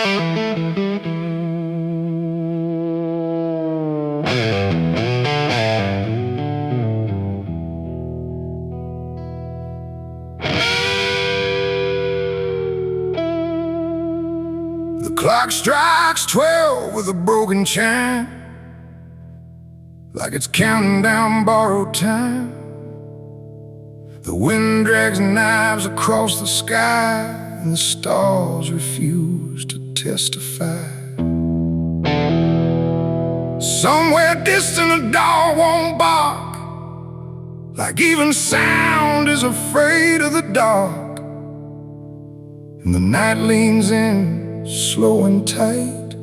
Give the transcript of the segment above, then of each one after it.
The clock strikes 12 with a broken chime, like it's counting down borrowed time. The wind drags knives across the sky, and the stars refuse to testify. Somewhere distant a dog won't bark, like even sound is afraid of the dark. And the night leans in, slow and tight,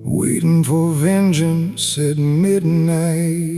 waiting for vengeance at midnight.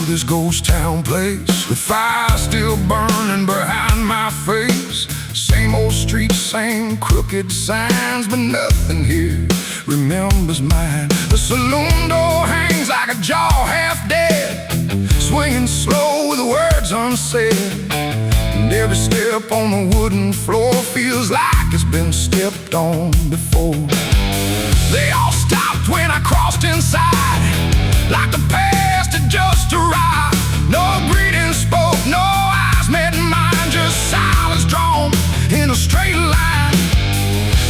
This ghost town place, with fire still burning behind my face. Same old streets, same crooked signs, but nothing here remembers mine. The saloon door hangs like a jaw half dead, swinging slow with words unsaid. And every step on the wooden floor feels like it's been stepped on before. They all stopped when I crossed inside, like the past had just arrived. No greeting spoke, no eyes met mine, just silence drawn in a straight line.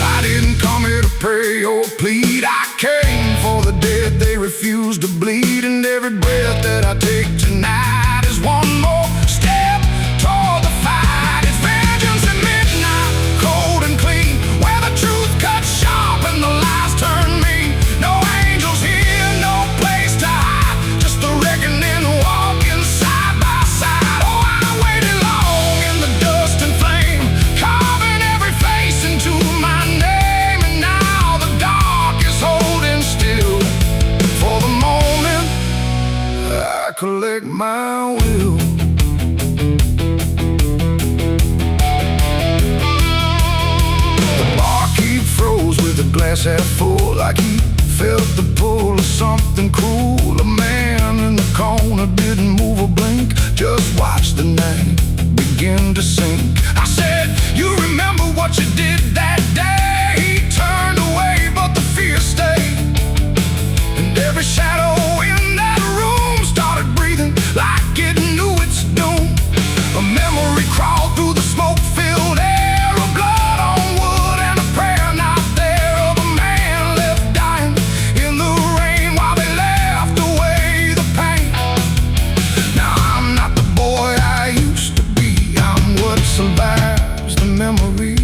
I didn't come here to pray or plead, I came for the dead they refuse to bleed. And every breath that I take tonight is one more step toward the fight. It's vengeance at midnight, cold and clean, where the truth cuts sharp and the lies turn mean. No angels here, no place to hide, just the reckoning walking side by side. Oh, I waited long in the dust and flame, carving every face into my name. And now the dark is holding still. For the moment I collect my will. The barkeep froze with a glass half full, like he felt the pull of something cruel. A man in the corner didn't move a blink, just watched the night begin to sink. I said, you remember what you did that day? He turned away, but the fear stayed. And every shadow in that room started breathing like it knew its doom. A memory crawled through the smoke-filled air, of blood on wood and a prayer not there, of a man left dying in the rain while they left away the pain. Now I'm not the boy I used to be, I'm what survives the memory.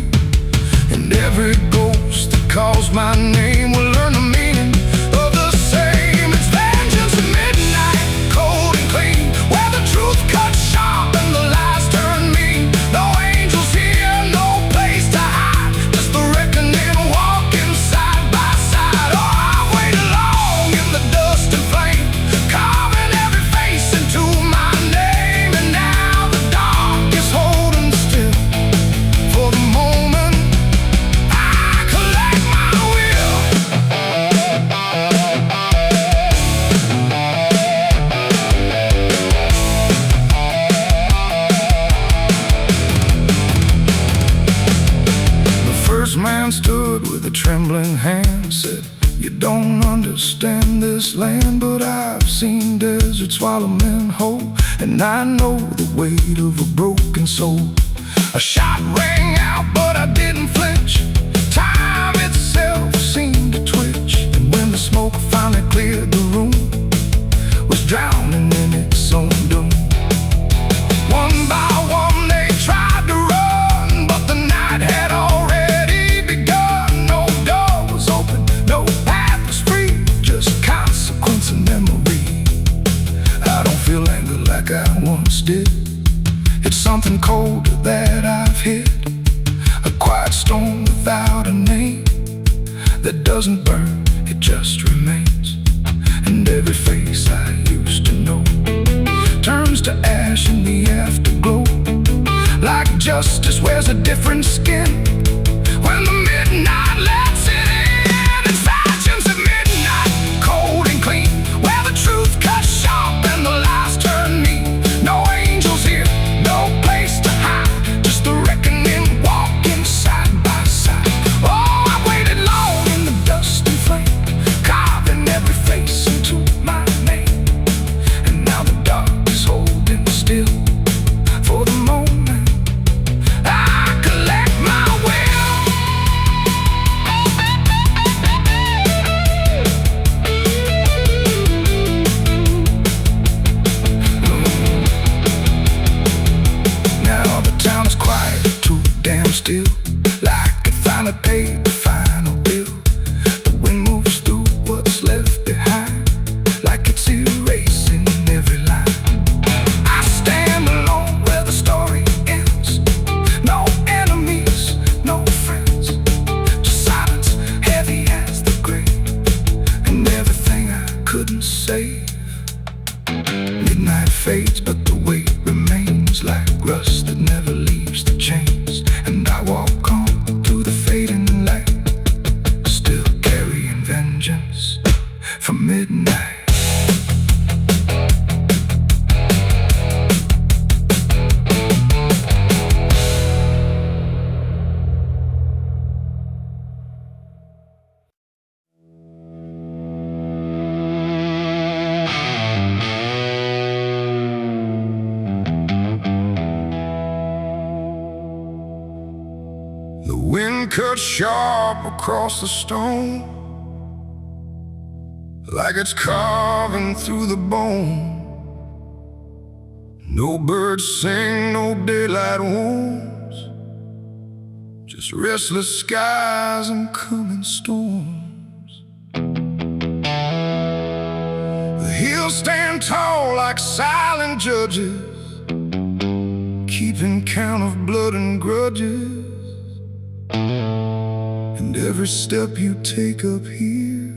And every ghost that calls my name will learn the meaning of the same. It's vengeance at midnight, cold and clean, where the truth cuts sharp and the lies turn mean. No angels here, no place to hide, just the reckoning walking side by side. Oh, I waited long in the dust and flame, carving every face into my name. And now the dark is holding still. For the moment I collect my will. The first man stood with a trembling hand, said, you don't understand this land, but I've seen deserts swallow men whole, and I know the weight of a broken soul. A shot rang out, but I didn't flinch. Time itself seemed to twitch, and when the smoke finally cleared the room, was drowning in its own doom. One by one they tried to run, but the night had already begun. No door was open, no path was free, just consequence and memory. I don't feel anger like I once did, it's something colder that I've hit, a quiet storm without a name that doesn't burn, it just remains. And every face I used to know turns to ash in the afterglow. Like justice wears a different skin when the midnight lets it in. And fashions at midnight, cold and clean, where the truth cuts sharp and the lies turn mean. No angels here, no place to hide, just the reckoning walking side by side. Oh, I waited long in the dust and flame, carving every face into my name. And now the dark is holding still for the moment I collect my will. Now the town is quiet, too damn still, like it finally paid the final bill. The wind moves through what's left behind, like it's erasing every line. I stand alone where the story ends. No enemies, no friends, just silence heavy as the grave, and everything I couldn't save. Midnight fades, but the weight remains like rust that never leaves the chains. And I walk on through the fading light, still carrying vengeance from midnight. The wind cuts sharp across the stone, like it's carving through the bone. No birds sing, no daylight wounds, just restless skies and coming storms. The hills stand tall like silent judges, keeping count of blood and grudges. And every step you take up here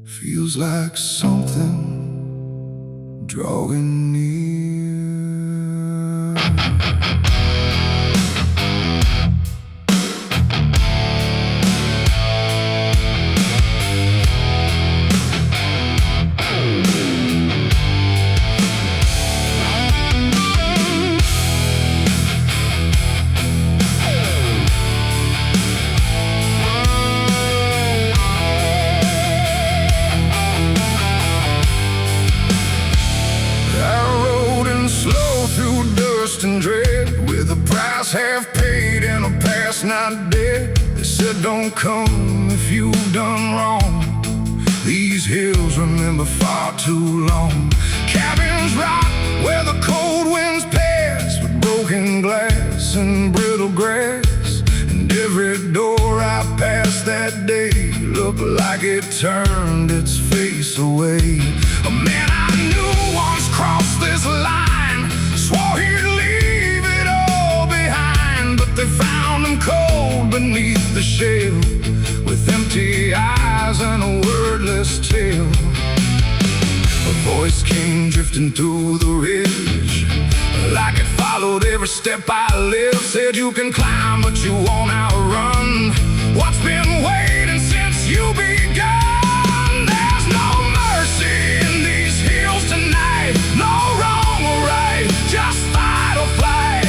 feels like something drawing near. And dread, with a price half paid and a past not dead. They said don't come if you've done wrong. These hills remember far too long. Cabins rock where the cold winds pass, with broken glass and brittle grass. And every door I passed that day looked like it turned its face away. A man I knew once crossed this line, swore he'd leave it all behind, but they found him cold beneath the shell, with empty eyes and a wordless tale. A voice came drifting through the ridge, like it followed every step I lived. Said you can climb, but you won't outrun what's been waiting since you begun. There's no mercy in these hills tonight, no wrong or right, just fight or flight.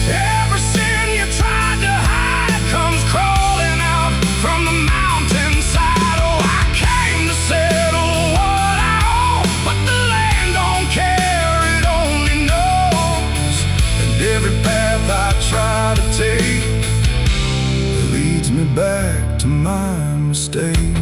Every sin you tried to hide comes crawling out from the mountainside. Oh, I came to settle what I owe, but the land don't care, it only knows. And every path I try to take leads me back to my mistake.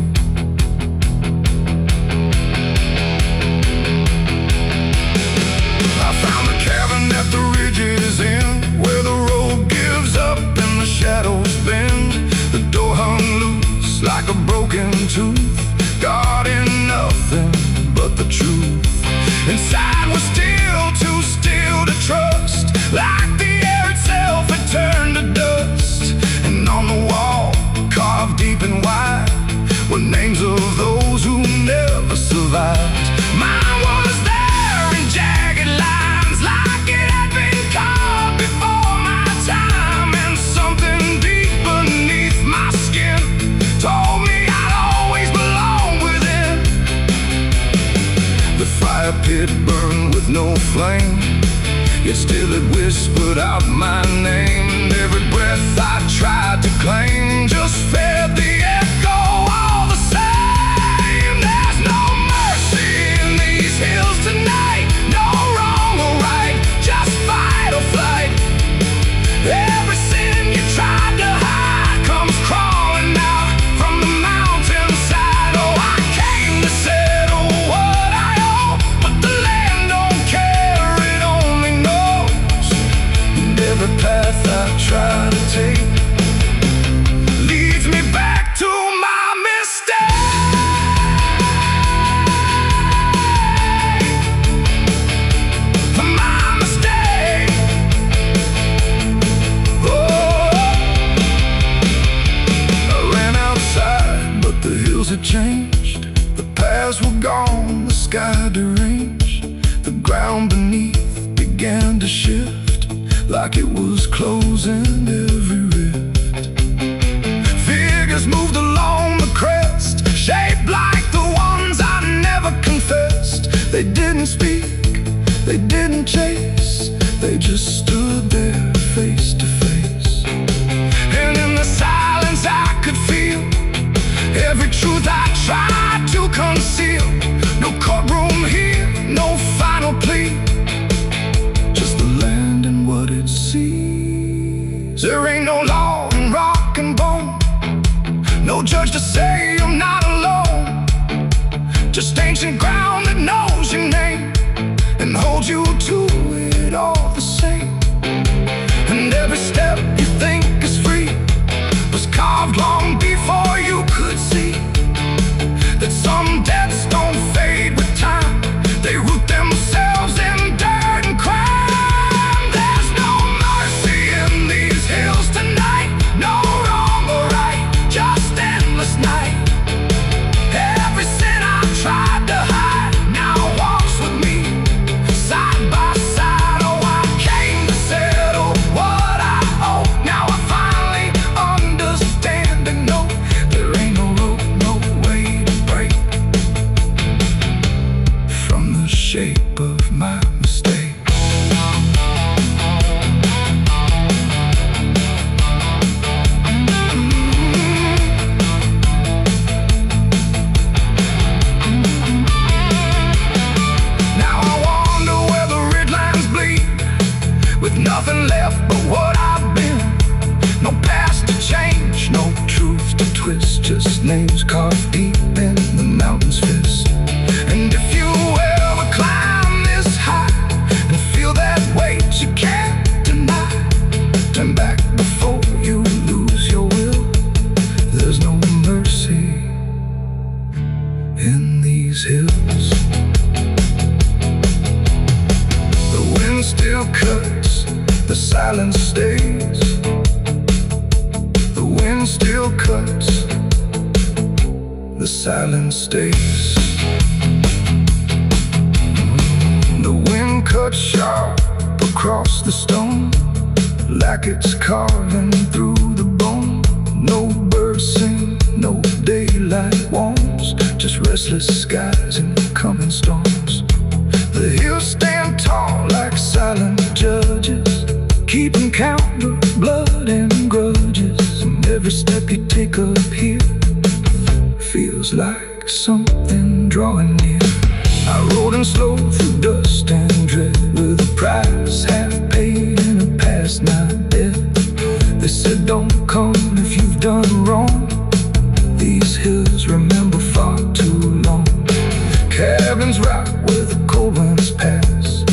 flame, yet still it whispered out my name. And every breath I tried to claim just fed the echo all the same. There's no mercy in these hills tonight, no wrong or right, just fight or flight. Every sin you tried to hide comes crawling out from the mountainside. Oh, I came to settle what I owe, but the land don't care, it only knows. And every path I try to take leads me back to my mistake. My mistake. I ran outside, but the hills had changed. The paths were gone, the sky deranged. The ground beneath began to shift, like it was closing every rift. Figures moved along the crest, shaped like the ones I never confessed. They didn't speak, they didn't chase, they just stood there face to face. And in the silence I could feel every truth I tried to conceal. No courtroom here, no final plea, just the land and what it sees. There ain't no law in rock and bone, no judge to say I'm not alone. Just ancient ground that knows your name and holds you to it all the same. And every step you think is free was carved long before you could see that some debts don't fade with time, they root themselves in dirt and crime. There's no mercy in these hills tonight, no wrong or right, just endless night. Every sin I tried to hide now walks with me, side by side. Oh, I came to settle what I owe. Now I finally understand and know there ain't no rope, no way to break from the shape of my mistake. Now I wonder where the red lines bleed, with nothing left but what I've been. No past to change, no truth to twist, just names carved deep in the mountain's fist. And if you ever climb this high and feel that weight you can't deny, turn back before you lose your will. There's no mercy in these hills. The wind still cuts, the silence stays. The wind still cuts, the silence stays. The wind cuts sharp across the stone, like it's carving through the bone. No birds sing, no daylight warms, just restless skies and coming storms. The hills stand tall like silent judges, keeping count of blood and grudges. And every step you take up here feels like something drawing near. I rode in slow through dust and dread, with a price half paid and a past not dead. They said don't come if you've done wrong, these hills remember far too long. Cabins rock where the cold winds pass,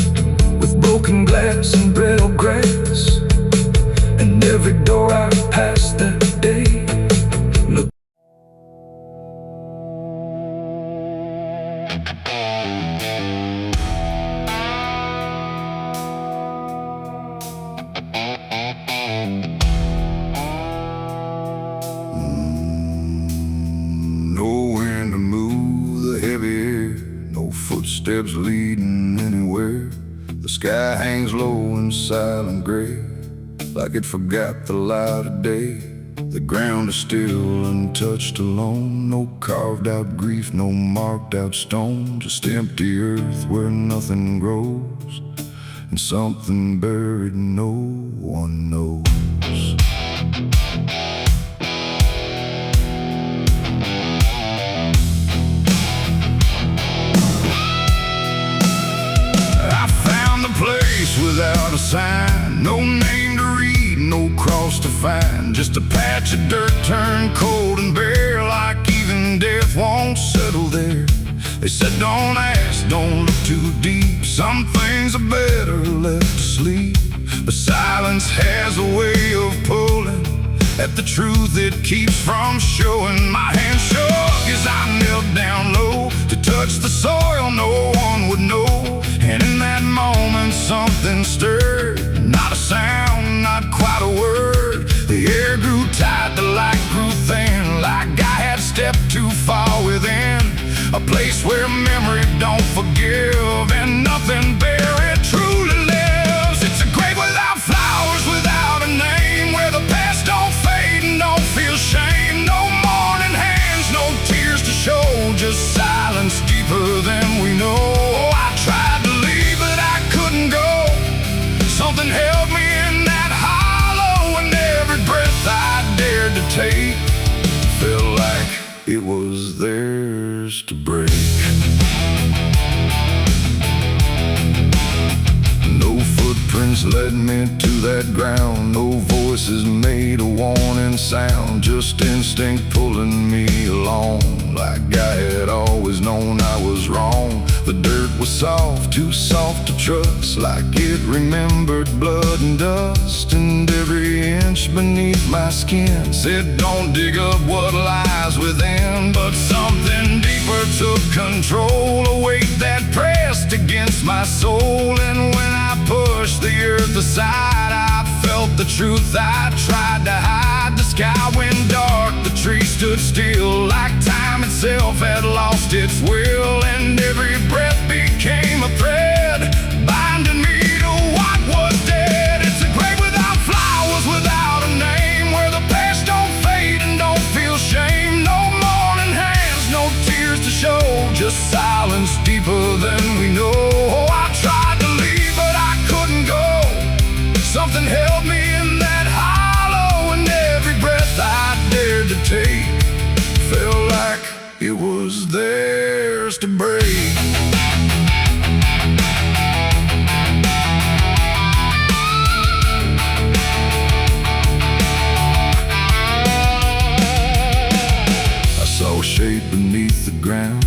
with broken glass and brittle grass. And every door I passed that day looked. No wind to move the heavy air, no footsteps leading anywhere. The sky hangs low and silent gray, like it forgot the light of day. The ground is still untouched alone, no carved out grief, no marked out stone, just empty earth where nothing grows. and something buried no one knows. I found the place without a sign, no name to read, no cross to find, just a patch of dirt turned cold and bare, like even death won't settle there. They said don't ask, don't look too deep, some things are better left asleep. But silence has a way of pulling at the truth it keeps from showing. My hand shook as I knelt down low to touch the soil no one would know. And in that moment something stirred, not a sound, not quite a word. The air grew tight, the light grew thin, like I had stepped too far within a place where memory don't forgive and nothing buried truly lives. It's a grave without flowers, without a name, where the past don't fade and don't feel shame. No mourning hands, no tears to show, just silence deeper than we know. I tried to leave but I couldn't go. Something held me in that hollow, and every breath I dared to take felt like it was theirs to break. No footprints led me to that ground, no voices made a warning sound, just instinct pulling me along, like I had always known I was wrong. The dirt was soft, too soft to trust, like it remembered blood and dust, and every inch beneath my skin said don't dig up what lies within. But something deeper took control, a weight that pressed against my soul. And when I pushed the earth aside, I felt the truth I tried to hide. The sky went dark, the trees stood still, like time itself had lost its will. And every breath became a thread, binding me to what was dead. It's a grave without flowers, without a name, where the past don't fade and don't feel shame. No mourning hands, no tears to show, just silence deeper than we know. I tried to leave but I couldn't go. Something held me in that hollow, and every breath I dared to take felt like it was theirs to break. Shape beneath the ground,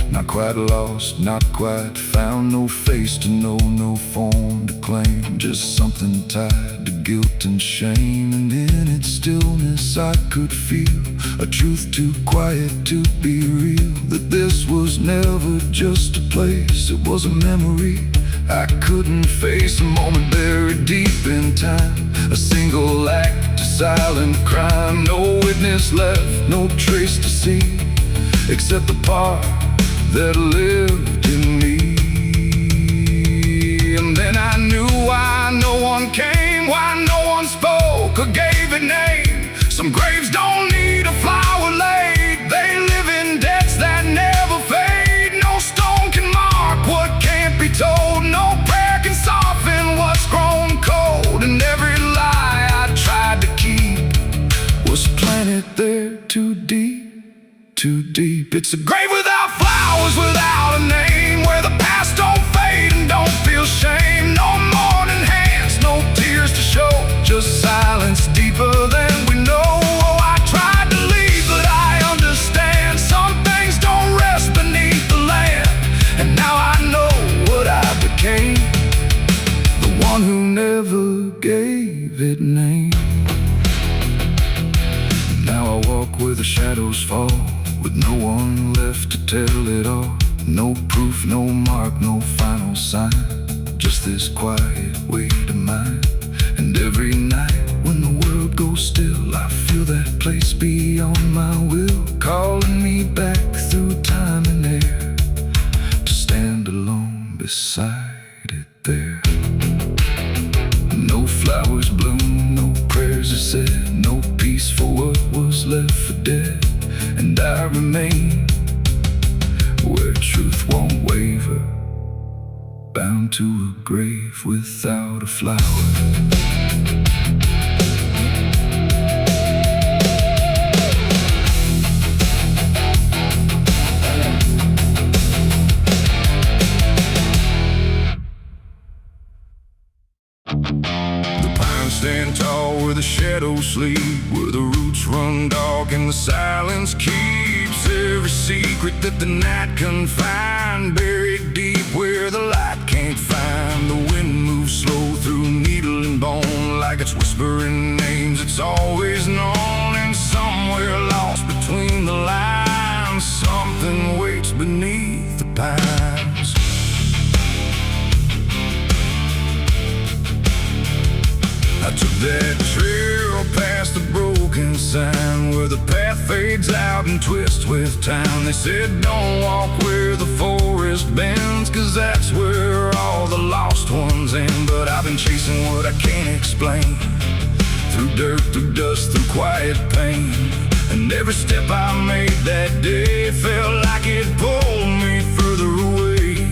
not quite lost, not quite found. No face to know, no form to claim, just something tied to guilt and shame. And in its stillness I could feel a truth too quiet to be real, that this was never just a place, it was a memory I couldn't face. A moment buried deep in time, a single act of silent crime. No witness left, no trace to see, except the part that lived in me. And then I knew why no one came, why no one spoke or gave it name. Some graves don't need a flower laid, they live in debts that never fade. No stone can mark what can't be told, no prayer can soften what's grown cold. And every lie I tried to keep was planted there too deep, too deep. It's a grave without flowers, without a name, where the past don't fade and don't feel shame. No mourning hands, no tears to show, just silence deeper than we know. Oh, I tried to leave but I understand, some things don't rest beneath the land. And now I know what I became, the one who never gave it name. Now I walk where the shadows fall, with no one left to tell it all. No proof, no mark, no final sign, just this quiet weight of mine. And every night when the world goes still, I feel that place beyond my will, calling me back through time and air, to stand alone beside it there. No flowers bloom, no prayers are said, no peace for what was left for dead. And I remain where truth won't waver, bound to a grave without a flower. Stand tall where the shadows sleep, where the roots run dark and the silence keeps every secret that the night can find. Buried deep where the light can't find. The wind moves slow through needle and bone, like it's whispering names it's always known. And somewhere lost between the lines, something waits beneath the pines. I took that trail past the broken sign, where the path fades out and twists with time. They said don't walk where the forest bends, 'cause that's where all the lost ones end. But I've been chasing what I can't explain, through dirt, through dust, through quiet pain. And every step I made that day felt like it pulled me further away.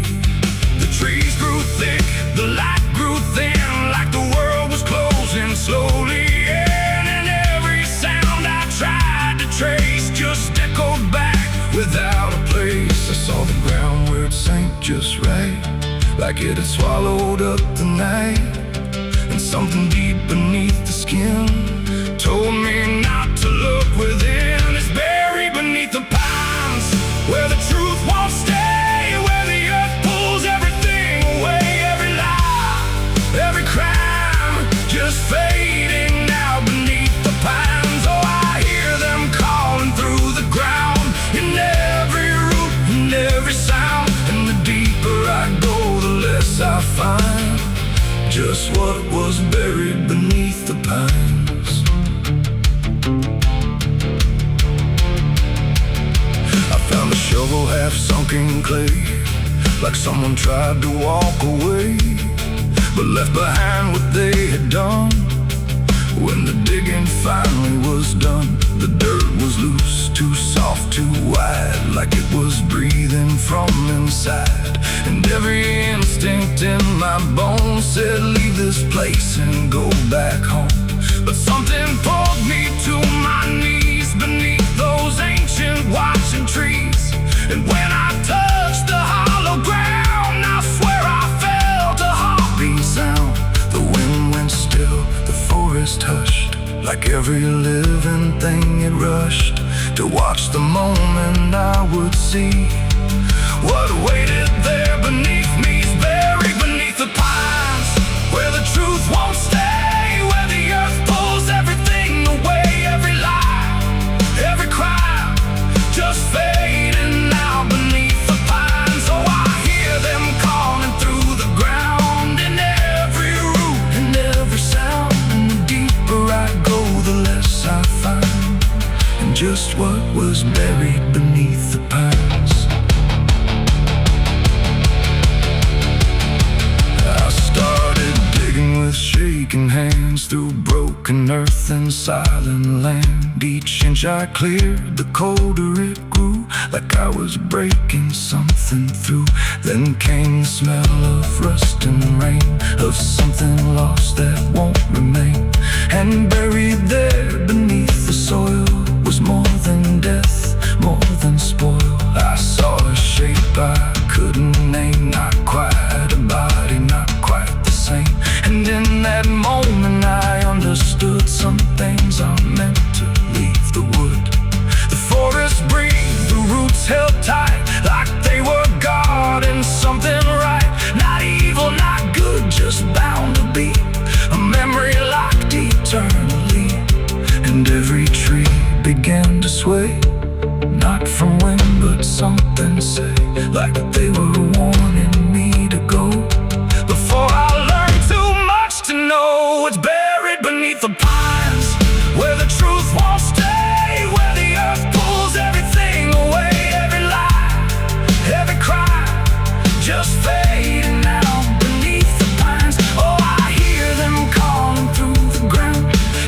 The trees grew thick, the light grew thin, like the world was closing slowly in. And every sound I tried to trace just echoed back without a place. I saw the ground where it sank just right, like it had swallowed up the night. And something deep beneath the skin told me not to look within. It's buried beneath the pines, where the truth won't stay, where the earth pulls everything away. Every lie, every crime, just fading now beneath the pines. Oh, I hear them calling through the ground, in every root, in every sound. And the deeper I go, the less I find just what was buried beneath the pines. I found a shovel half sunk in clay, like someone tried to walk away, but left behind what they had done. When the digging finally was done, the dirt was loose, too soft, too wide, like it was breathing from inside. And every instinct in my bones said leave this place and go back home. But something pulled me to my knees beneath those ancient watching trees. And when I touched the hollow ground, I swear I felt a heartbeat sound. The wind went still, the forest hushed, like every living thing it rushed to watch the moment I would see what waited there beneath me. Is buried beneath the pines, where the truth won't stay, where the earth pulls everything away. Every lie, every crime, just fading now beneath the pines. Oh, I hear them calling through the ground, in every root, in every sound. And the deeper I go, the less I find, and just what was buried beneath the pines. I started digging with shaking hands through broken earth and silent land. Each inch I cleared, the colder it grew, like I was breaking something through. Then came the smell of rust and rain, of something lost that won't remain. And buried there beneath the soil was more than death, more than spoil. I saw a shape I couldn't name, not quite a body, not quite the same. And in that moment I understood some things are meant to leave the wood. The forest breathed, the roots held tight, like they were guarding something right. Not evil, not good, just bound to be a memory locked eternally. And every tree began to sway, not from wind but something say, like they were warning me to go. Before I learned too much to know, it's buried beneath the pines, where the truth won't stay, where the earth pulls everything away. Every lie, every crime, just fading now beneath the pines. Oh, I hear them calling through the ground,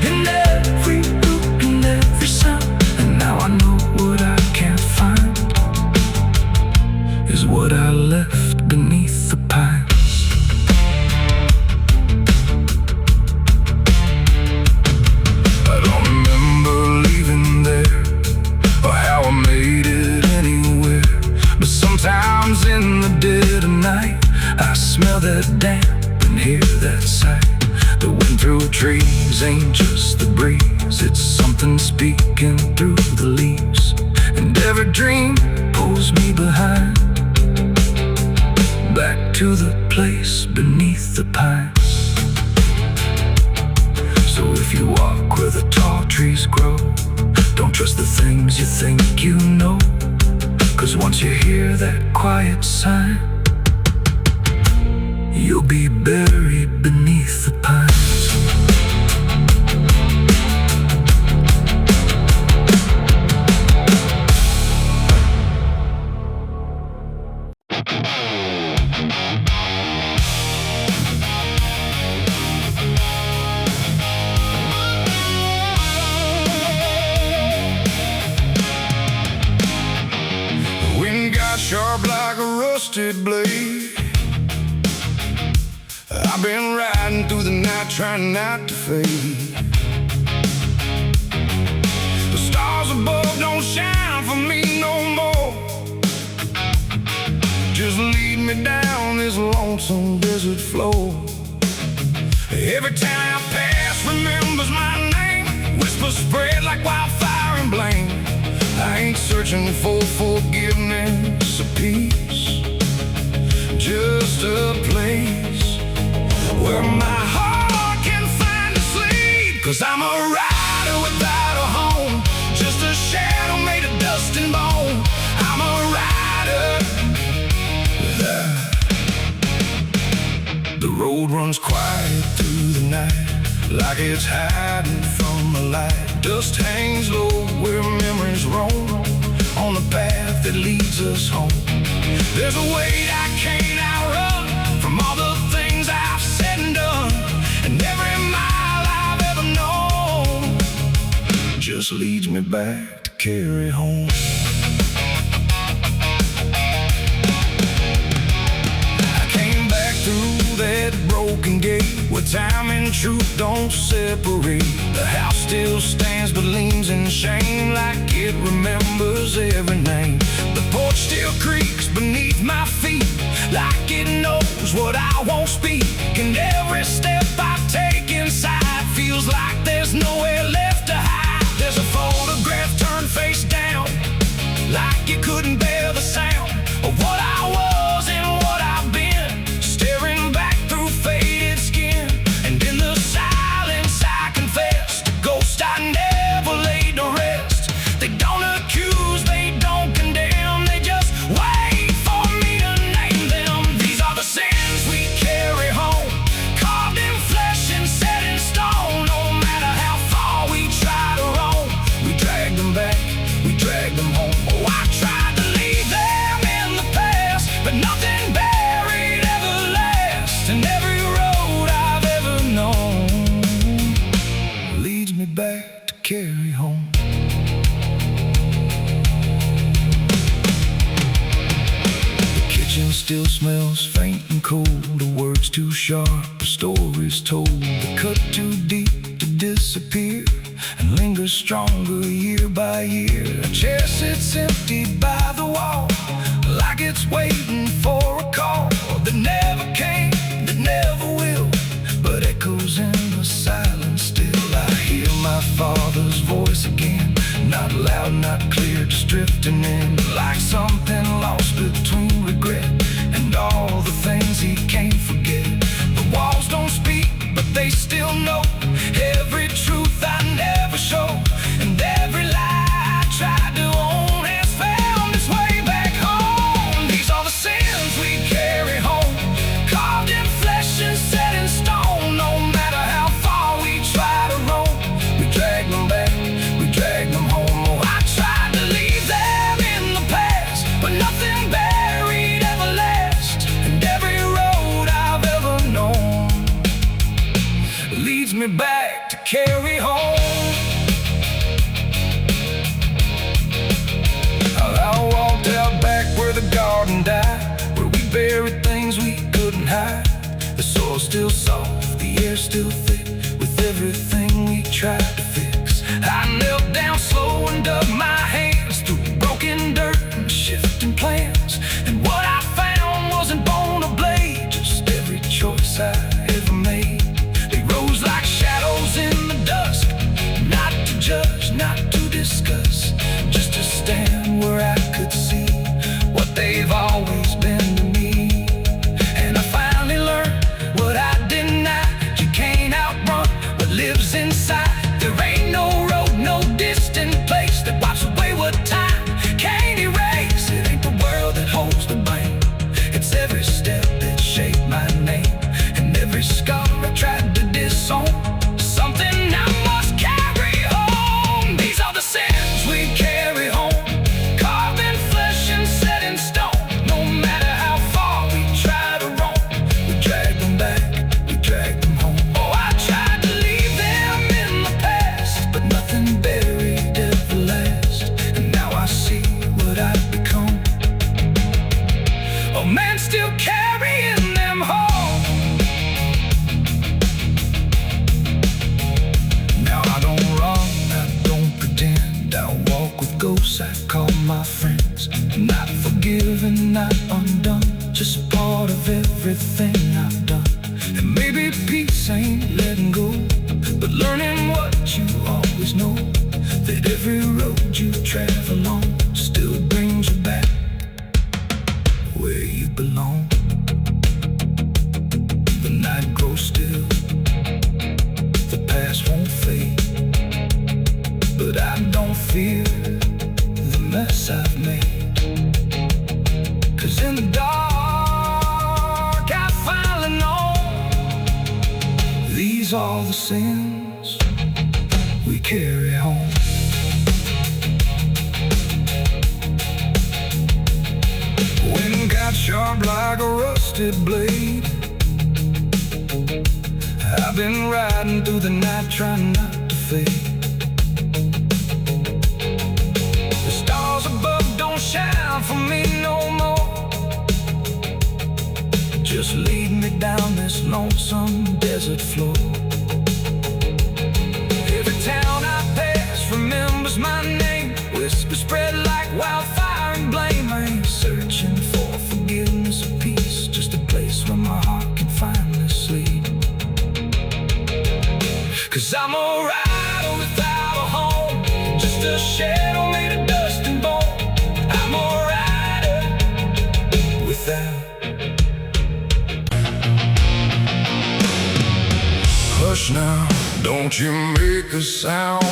in every root, in every sound. And now I know what I can't find is what I left beneath the pines. It's something speaking through the leaves, and every dream pulls me behind, back to the place beneath the pines. So if you walk where the tall trees grow, don't trust the things you think you know, 'cause once you hear that quiet sign, you'll be buried beneath the pines. Sharp like a rusted blade, I've been riding through the night trying not to fade. The stars above don't shine for me no more, just lead me down this lonesome desert floor. Every town I pass remembers my name, whispers spread like wildfire and blame. I ain't searching for forgiveness or peace, just a place where my heart can find a sleep. 'Cause I'm a rider without a home, just a shadow made of dust and bone. I'm a rider. The road runs quiet through the night, like it's hiding from the light. Dust hangs low where memories roam, on the path that leads us home. There's a weight I can't outrun, from all the things I've said and done, and every mile I've ever known just leads me back to carry home. I came back through that broken gate, where time and truth don't separate. The house still stands but leans in shame, like it remembers every name. The porch still creaks beneath my feet, like it knows what I won't speak. And every step I take inside feels like there's nowhere left to hide. There's a photograph turned face down, like you couldn't bear the sound of what I was and what I've been, staring back through faded skin. And in the silence I confess, the ghost I never laid to rest. They don't accuse, they don't condemn, they just wait for me to name them. These are the sins we carry home, carved in flesh and set in stone. No matter how far we try to roam, we drag them back, we drag them home. Oh, I tried to leave them in the past, but nothing buried ever lasts. And every road I've ever known leads me back to carry home. The kitchen still smells faint and cold, the words too sharp, the stories told. The cut too deep to disappear, and lingers stronger year by year. A chair sits empty by the wall, like it's waiting for a call that never came, that never will, but echoes in the silence still. I hear my father's voice again, not loud, not clear, just drifting in, like something lost between regret and all the things he can't forget. The walls don't speak, but they still know every truth I never show, and every lie I tried to own has found its way back home. These are the sins we carry home, carved in flesh and set in stone. No matter how far we try to roam, we drag them back, we drag them home. Oh, I tried to leave them in the past, but nothing buried ever lasts. And every road I've ever known leads me back to carry home. I walked out back where the garden died, where we buried things we couldn't hide. The soil's still soft, the air's still thick, with everything we tried to fix. I knelt down slow and dug my hands through broken dirt and shifting plans. And what I found wasn't bone or blade, just every choice I ever made. They rose like shadows in the dusk, not to not to discuss, just to stand where I could see what they've always been to me. And I finally learned what I denied: you can't outrun what lives inside. There ain't no road, no distant place that wipes away what time can't erase. It ain't the world that holds the blame, it's every step that shaped my name, and every scar I tried to disown. Something I must carry home. These are the sins we carry home, carved in flesh and set in stone. No matter how far we try to roam, we drag them back, we drag them home. Oh, I tried to leave them in the past, but nothing buried ever lasts. And now I see what I've become, a man still carrying them home. Now I don't run, I don't pretend, I walk with ghosts I call my friends. Not forgiven, not undone, just part of everything I've done. And maybe peace ain't letting go, but learning what you always know, that every road you travel on still brings you back where you belong. The night grows still, the past won't fade, but I don't fear the mess I've made. 'Cause in the dark I finally know these are the sins we carry home. Wind got sharp like a rusted blade. I've been riding through the night trying not to fade. The stars above don't shine for me no more, just lead me down this lonesome desert floor. Every town I pass remembers my name, whispers spread like wildfire and blame. I ain't searching for forgiveness or peace, just a place where my heart can finally sleep. 'Cause I'm a rider without a home, just a shadow made of dust and bone. I'm a rider without. Hush now, don't you make a sound.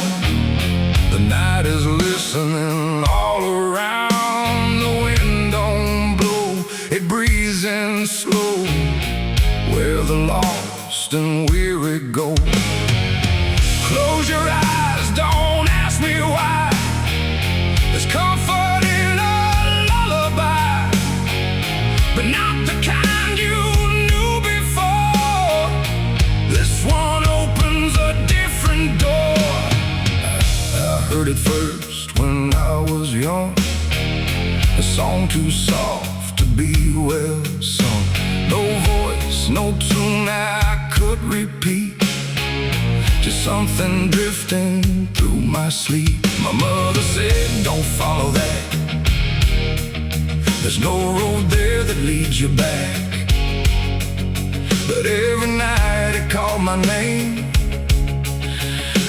The night is listening all around. The wind don't blow, it breathes in slow, where the lost and weary go. Close your eyes, don't ask me why. There's comfort in a lullaby, but not the kind you knew before. This one opens a different door. I heard it first when I was young, a song too soft to be well sung. No voice, no tune I could repeat, just something drifting through my sleep. My mother said, don't follow that, there's no road there that leads you back. But every night it called my name,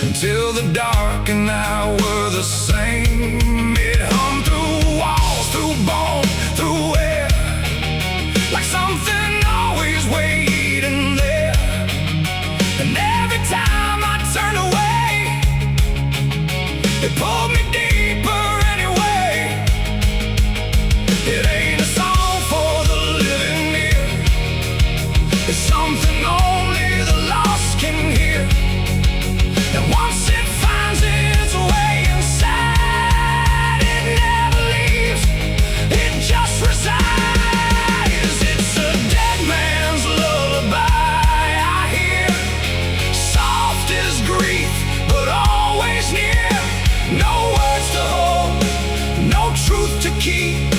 until the dark and I were the same. It hummed through walls, through bone, through air, like something always waiting there. And every time I turned away, it pulled me deeper anyway. It ain't a song for the living ear, it's something only the lost can hear. And once it finds its way inside, it never leaves, it just resides. It's a dead man's lullaby I hear, soft as grief, but always near. No words to hold, no truth to keep,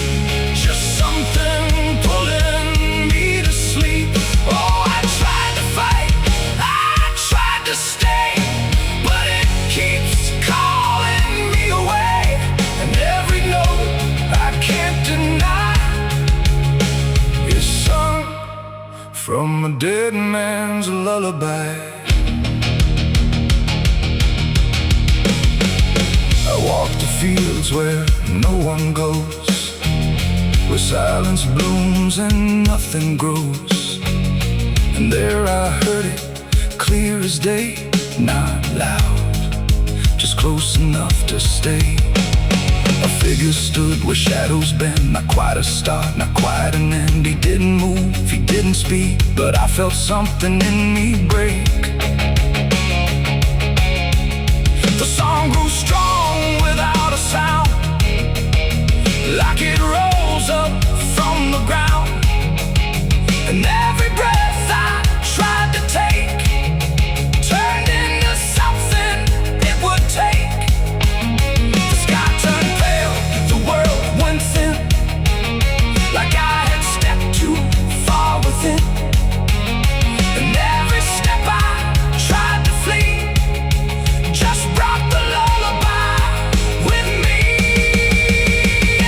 just something pulling me to sleep. Oh, I tried to fight, I tried to stay, but it keeps calling me away. And every note I can't deny is sung from a dead man's lullaby. fields where no one goes, where silence blooms and nothing grows. And there I heard it, clear as day, not loud, just close enough to stay. A figure stood where shadows bend, not quite a start, not quite an end. He didn't move, he didn't speak, but I felt something in me break. The song grew strong without a sound, like it rose up from the ground. And every breath I tried to take turned into something it would take. The sky turned pale, the world went thin, like I had stepped too far within. And every step I tried to flee just brought the lullaby with me.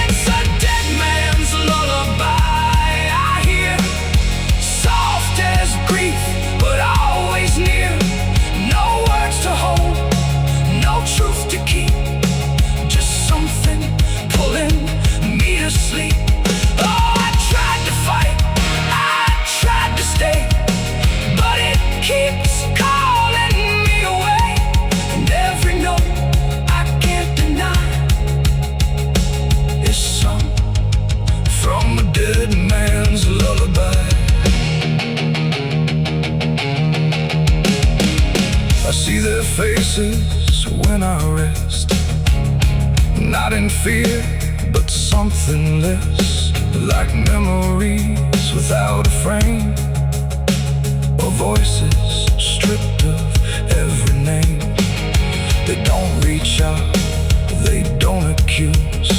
It's a dead man's lullaby I hear, soft as grief, but always near. No words to hold, no truth to keep, just something pulling me to sleep. Oh, I tried to fight, I tried to stay, but it keeps calling me away. And every note I can't deny is sung from a dead man's lullaby. I see their faces when I rest, not in fear, but something less, like memories without a frame, or voices stripped of every name. They don't reach out, they don't accuse,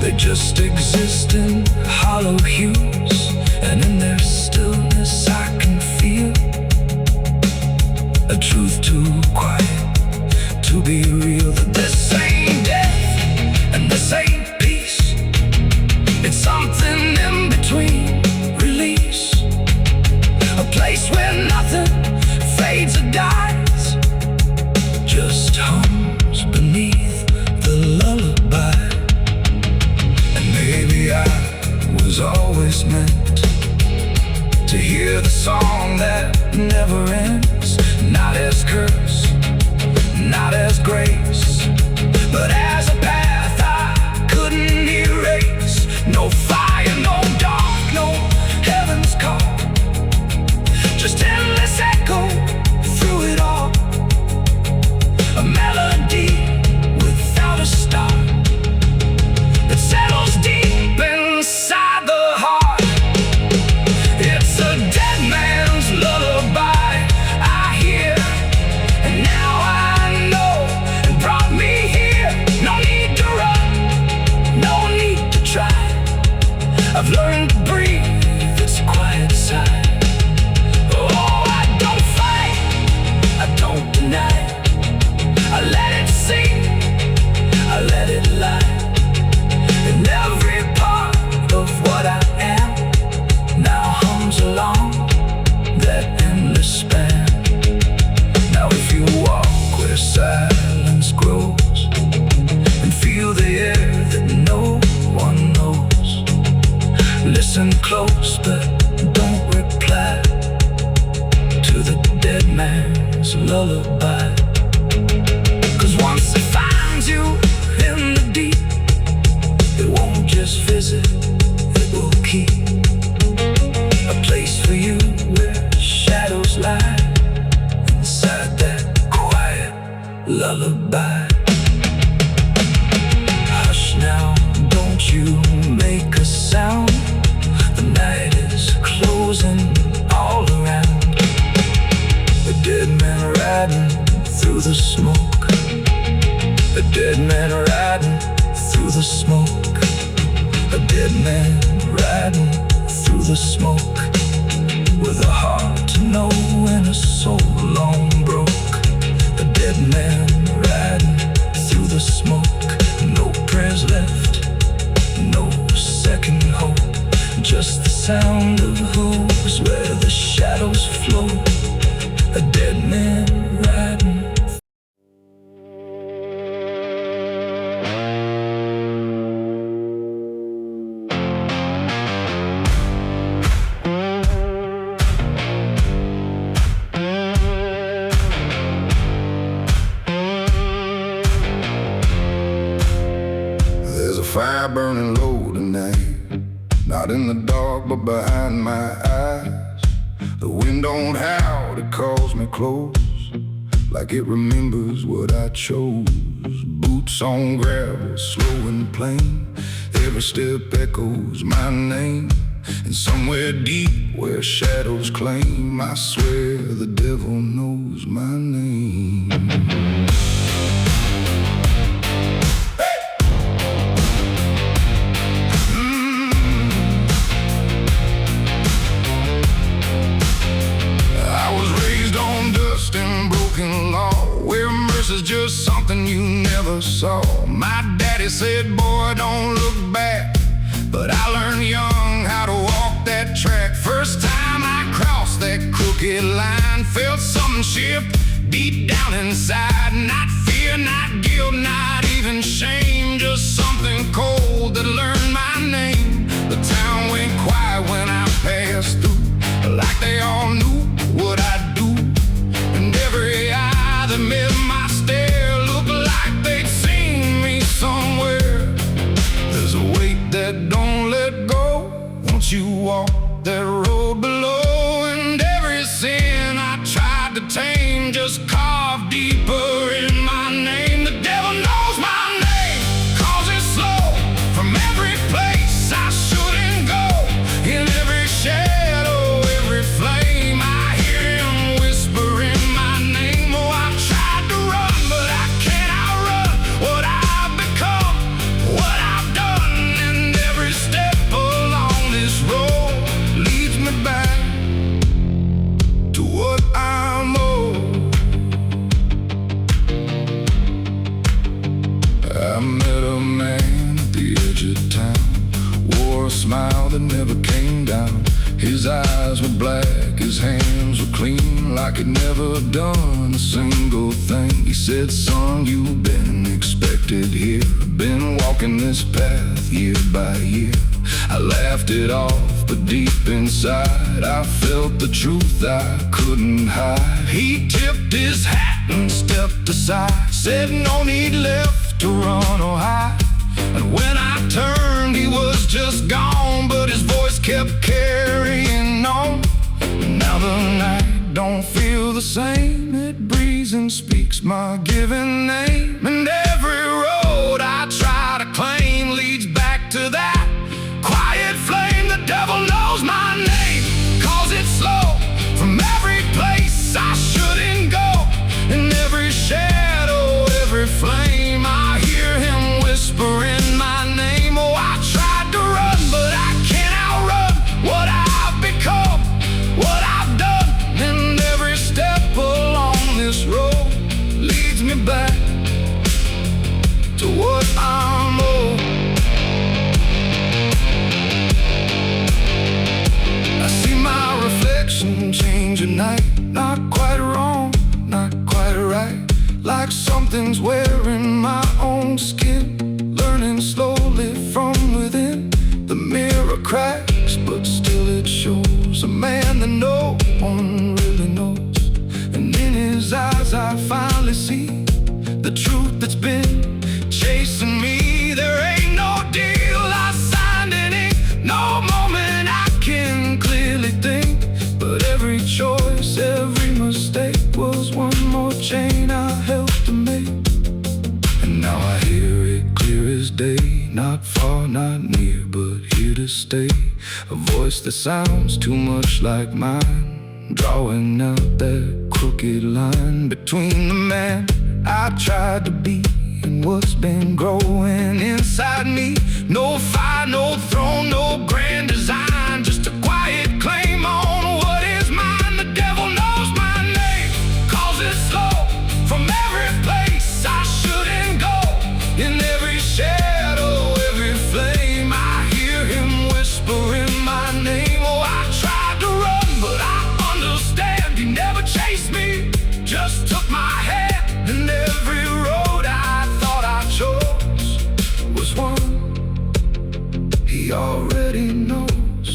they just exist in hollow hues. And in their stillness I can feel a truth too quiet to be real. That this ain't death and this ain't peace, it's something in between. Release, a place where nothing fades or dies, just hums beneath the lullaby. And maybe I was always meant to hear the song that never ends, not as curse, not as grace, but as a path I couldn't erase. No fire, no dark, no heaven's call, just endless echo through it all. A melody without a start that settles deep inside the heart. It's a dead man's lullaby I hear, and now I know it brought me here. No need to run, no need to try, I've learned to breathe this quiet sigh. Oh, I don't fight, I don't deny, I let it sing, I let it lie. And every part of what I am now hums along that endless span. Now if you walk where silence grows and feel the air that no one knows, listen close but don't reply to the dead man's lullaby. 'Cause once it finds you in the deep, it won't just visit, it will keep a place for you where shadows lie inside that quiet lullaby. Hush now, don't you make a sound, the night is closing all around. A dead man riding through the smoke, a dead man riding through the smoke, a dead man riding through the smoke, with a heart to know and a soul long broke. A dead man riding through the smoke, no prayers left, no second hope, just the sound of hooves where the shadows flow. A dead man riding. fire burning low tonight. Not in the dark, but behind my eyes. The wind don't howl, it calls me close, like it remembers what I chose. Boots on gravel, slow and plain. Every step echoes my name. And somewhere deep where shadows claim, I swear the devil knows my name. I was raised on dust and broken law, where mercy's just something you never saw. My daddy said, boy, don't look back. But I learned young how to walk that track. First time I crossed that crooked line, felt something shift deep down inside. Not fear, not guilt, not even shame, just something cold that learned my name. The town went quiet when I passed through, like they all knew what I'd do. And every eye that met my stare looked like they'd seen me somewhere. There's a weight that don't let go once you walk that road below. And every sin I tried to tame just carved deeper in my name. The devil knows my name, 'cause it's slow from every place I shouldn't go. In every shadow, every flame, I hear him whispering my name. Oh, I've tried to run, but I can't outrun what I've become, what I've done. And every step along this road leads me back to what I'm owed. I met a man at the edge of town, wore a smile that never came down. His eyes were black, his hands were clean, like he'd never done a single thing. He said, son, you've been expected here. Been walking this path year by year. I laughed it off, but deep inside I felt the truth I couldn't hide. He tipped his hat and stepped aside, said no need left to run or hide. And when I turned, he was just gone, but his voice kept carrying on. Now the night don't feel the same, it breathes and speaks my given name. And every road I try to claim leads back to that quiet flame. The devil knows my name, 'cause it's slow from every place I shouldn't go. In every shadow, every flame, I hear him whispering my name. Oh, I tried to run, but I can't outrun what I've become, what I've done. And every step along this road leads me back to what I'm owed. I see my reflection change at night, not quite wrong, not quite right, like something's wearing my own skin, learning slowly from within. The mirror cracks, but still it shows a man that no one really knows. And in his eyes I finally see the truth that's been chasing me. There ain't no deal I signed in ink, no moment I can clearly think. But every choice, every mistake was one more chain I helped to make. And now I hear it clear as day, not far, not near, but here to stay. A voice that sounds too much like mine, drawing out that crooked line between the man I tried to be and what's been growing inside me. No fire, no throne, no grand design, just a quiet claim on what is mine. The devil knows my name, 'cause it's slow from every place I shouldn't go. In every shadow, every flame, I hear him whispering my name. Oh, I tried to run, but I understand he never chased me, just took my hand. And every road I thought I chose was one he already knows.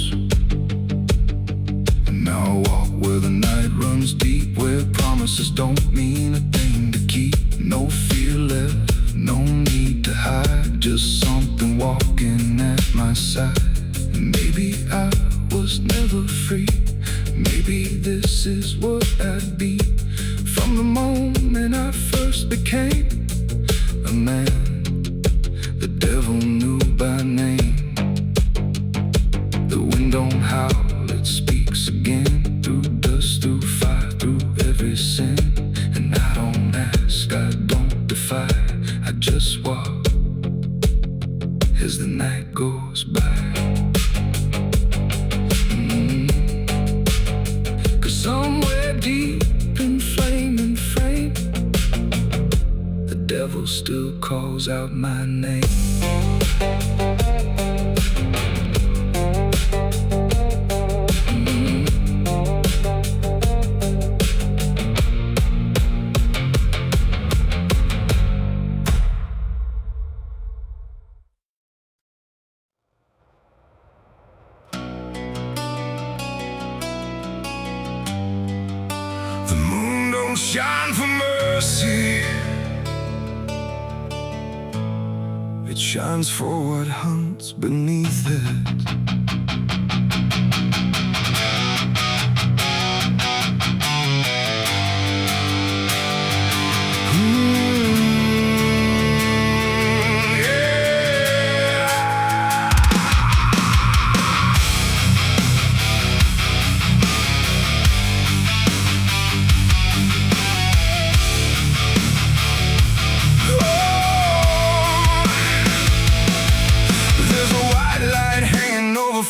And now I walk where the night runs deep, where promises don't mean a thing to keep. No fear left, no need to hide, just something walking at my side. Maybe I was never free. Maybe this is what I'd be. From the moment I first became a man, the devil knew by name. The wind don't howl, it speaks again. Through dust, through fire, through every sin. And I don't ask, I don't defy, I just walk as the night goes by. Cause somewhere deep in flame and frame, the devil still calls out my name. The moon don't shine for mercy, it shines for what hunts beneath it.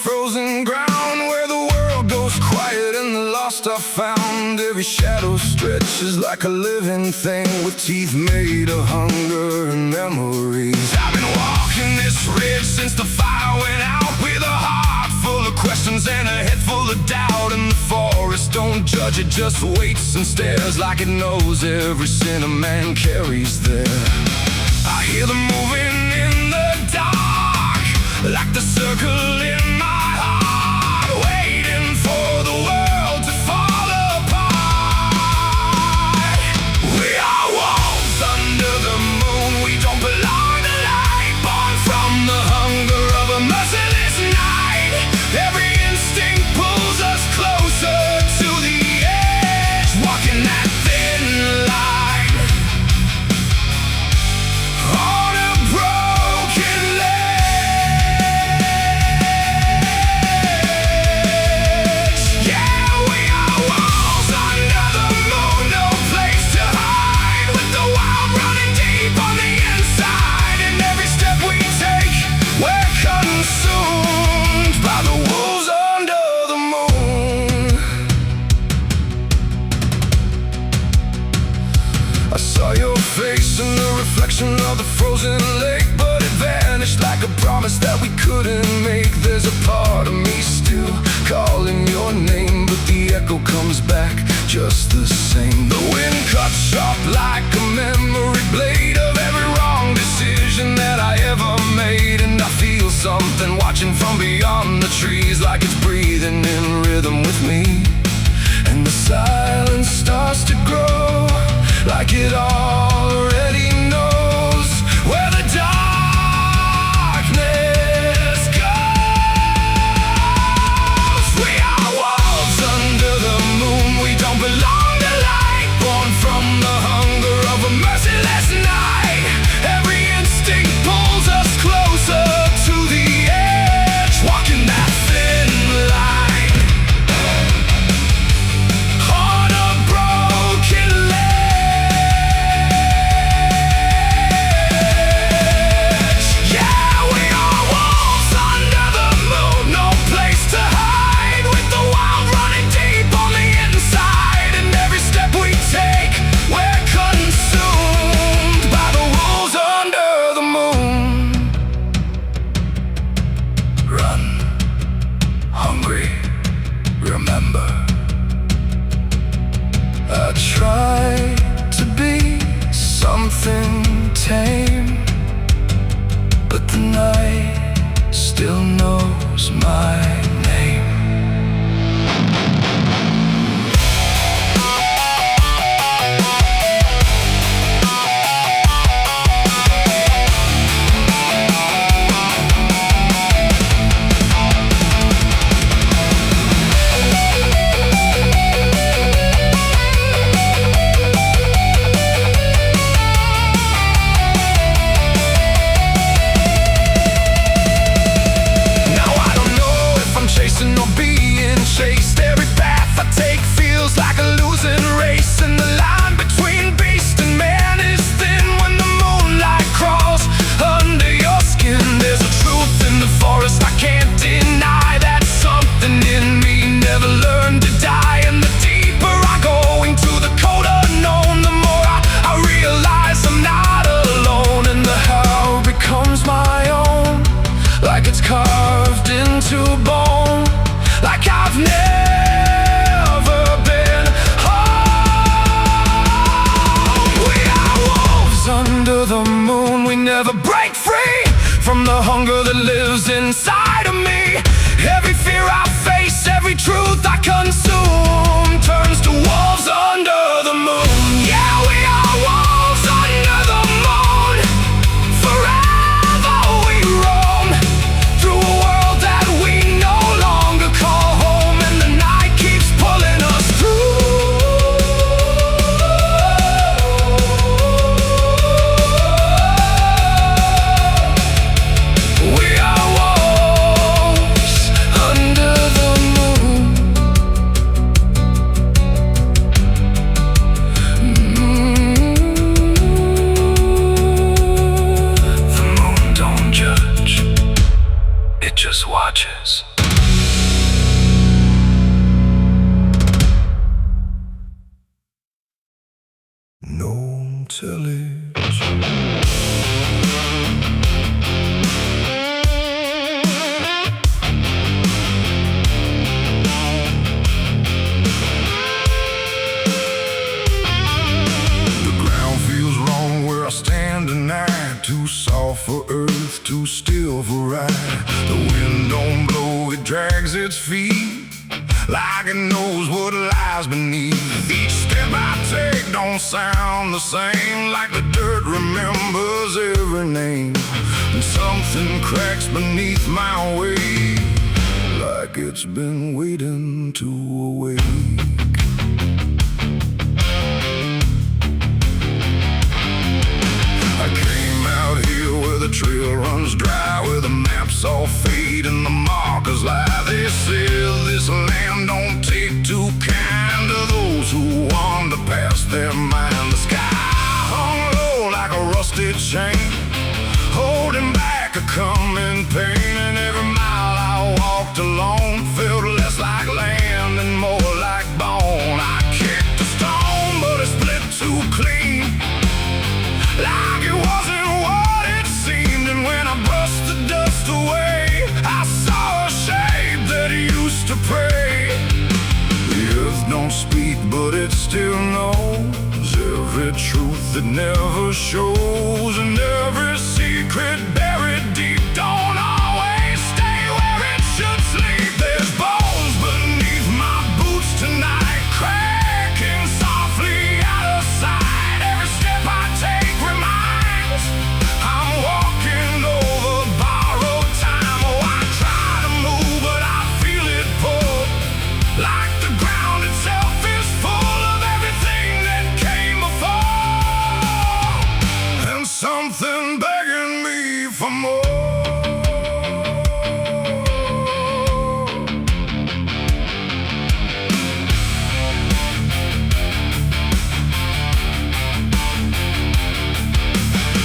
Frozen ground where the world goes quiet and the lost are found. Every shadow stretches like a living thing with teeth made of hunger and memories. I've been walking this ridge since the fire went out, with a heart full of questions and a head full of doubt. And the forest don't judge, it just waits and stares like it knows every sin a man carries there. I hear them moving in the dark, like the circle in my heart, waiting for the world to fall apart. We are wolves under the moon, we don't belong to light, born from the hunger of a merciless night. Every instinct pulls us closer to the edge, walking that thin line on a broken ledge. Yeah, we are wolves under the moon, no place to hide, with the wild running deep on the inside. And every step we take, we're consumed by the wolves under the moon. I saw your face in the reflection of the frozen lake, but it vanished like a promise that we couldn't make. There's a part of me still calling your name, but the echo comes back just the same. The wind cuts sharp like a memory blade of every wrong decision that I ever made. And I feel something watching from beyond the trees, like it's breathing in rhythm with me. And the silence starts to grow, like it already knows where the darkness goes. We are wolves under the moon, we don't belong to light, born from the hunger of a merciless night. Every instinct pulls us closer to the edge, walking that thin line on a broken ledge. Yeah, we are wolves under the moon, no place to hide, with the wild running deep on the inside. And every step we take, we're consumed by the wolves under the moon. Run, hungry, remember. I try to be something tame, but the night still knows my name. we never break free from the hunger that lives inside of me. Every fear I face, every truth I consume turns to wolves under the moon. Yeah, we are wolves under the moon. Forever we roam through a world that we no longer call home, and the night keeps pulling us through. We are wolves under the moon. The moon don't judge, it just watches. No tillage. The ground feels wrong where I stand tonight. Too soft for earth, too still for right. The wind don't blow, it drags its feet like it knows what lies beneath. Each step I take don't sound the same, like the dirt remembers every name. And something cracks beneath my weight, like it's been waiting to awake. I came out here where the trail runs dry, where the maps all fade and the markers lie. They said this land don't take too kind to those who wander past their mind. The sky hung low like a rusted chain, holding back a coming pain. And every mile I walked alone felt less like land and more like bone. I kicked a stone, but it split too clean, like it wasn't what it seemed. And when I brushed the dust away, I saw a shape that used to pray. The earth don't speak, but it still knows every truth that never shows, and every secret buried deep don't always stay where it should sleep. There's bones beneath my boots tonight, cracking softly out of sight. Every step I take reminds I'm walking over borrowed time. Oh, I try to move, but I feel it pull, like the ground itself is full of everything that came before, and something begging me for more.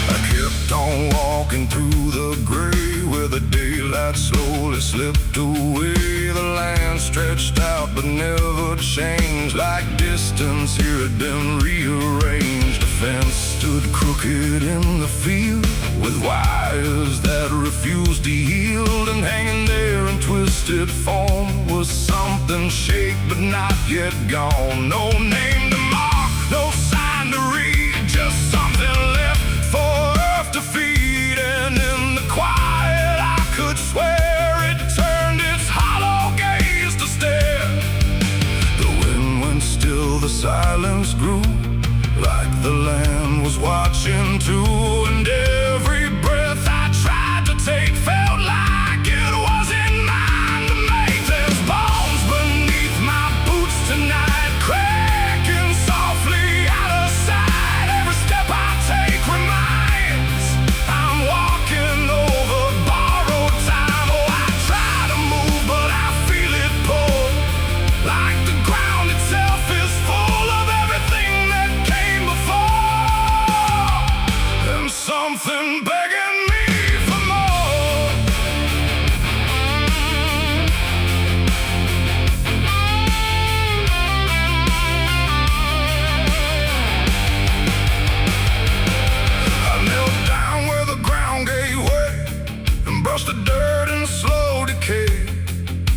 I kept on walking through the gray, where the daylight slowly slipped away. The land stretched out but never changed, like distance here had been rearranged. A fence stood crooked in the field, with wires that refused to yield. And hanging there in twisted form was something shaped but not yet gone. No name to mark, no sign to read, just something left for earth to feed. And in the quiet I could swear it turned its hollow gaze to stare. The wind went still, the silence grew, like the land was watching too. And every breath I tried to take felt like it wasn't mine to make. There's bones beneath my boots tonight, cracking softly out of sight. Every step I take reminds I'm walking over borrowed time. Oh, I try to move, but I feel it pull, like the ground itself is full of everything that came before, and something begging me for more. I knelt down where the ground gave way and brushed the dirt in slow decay.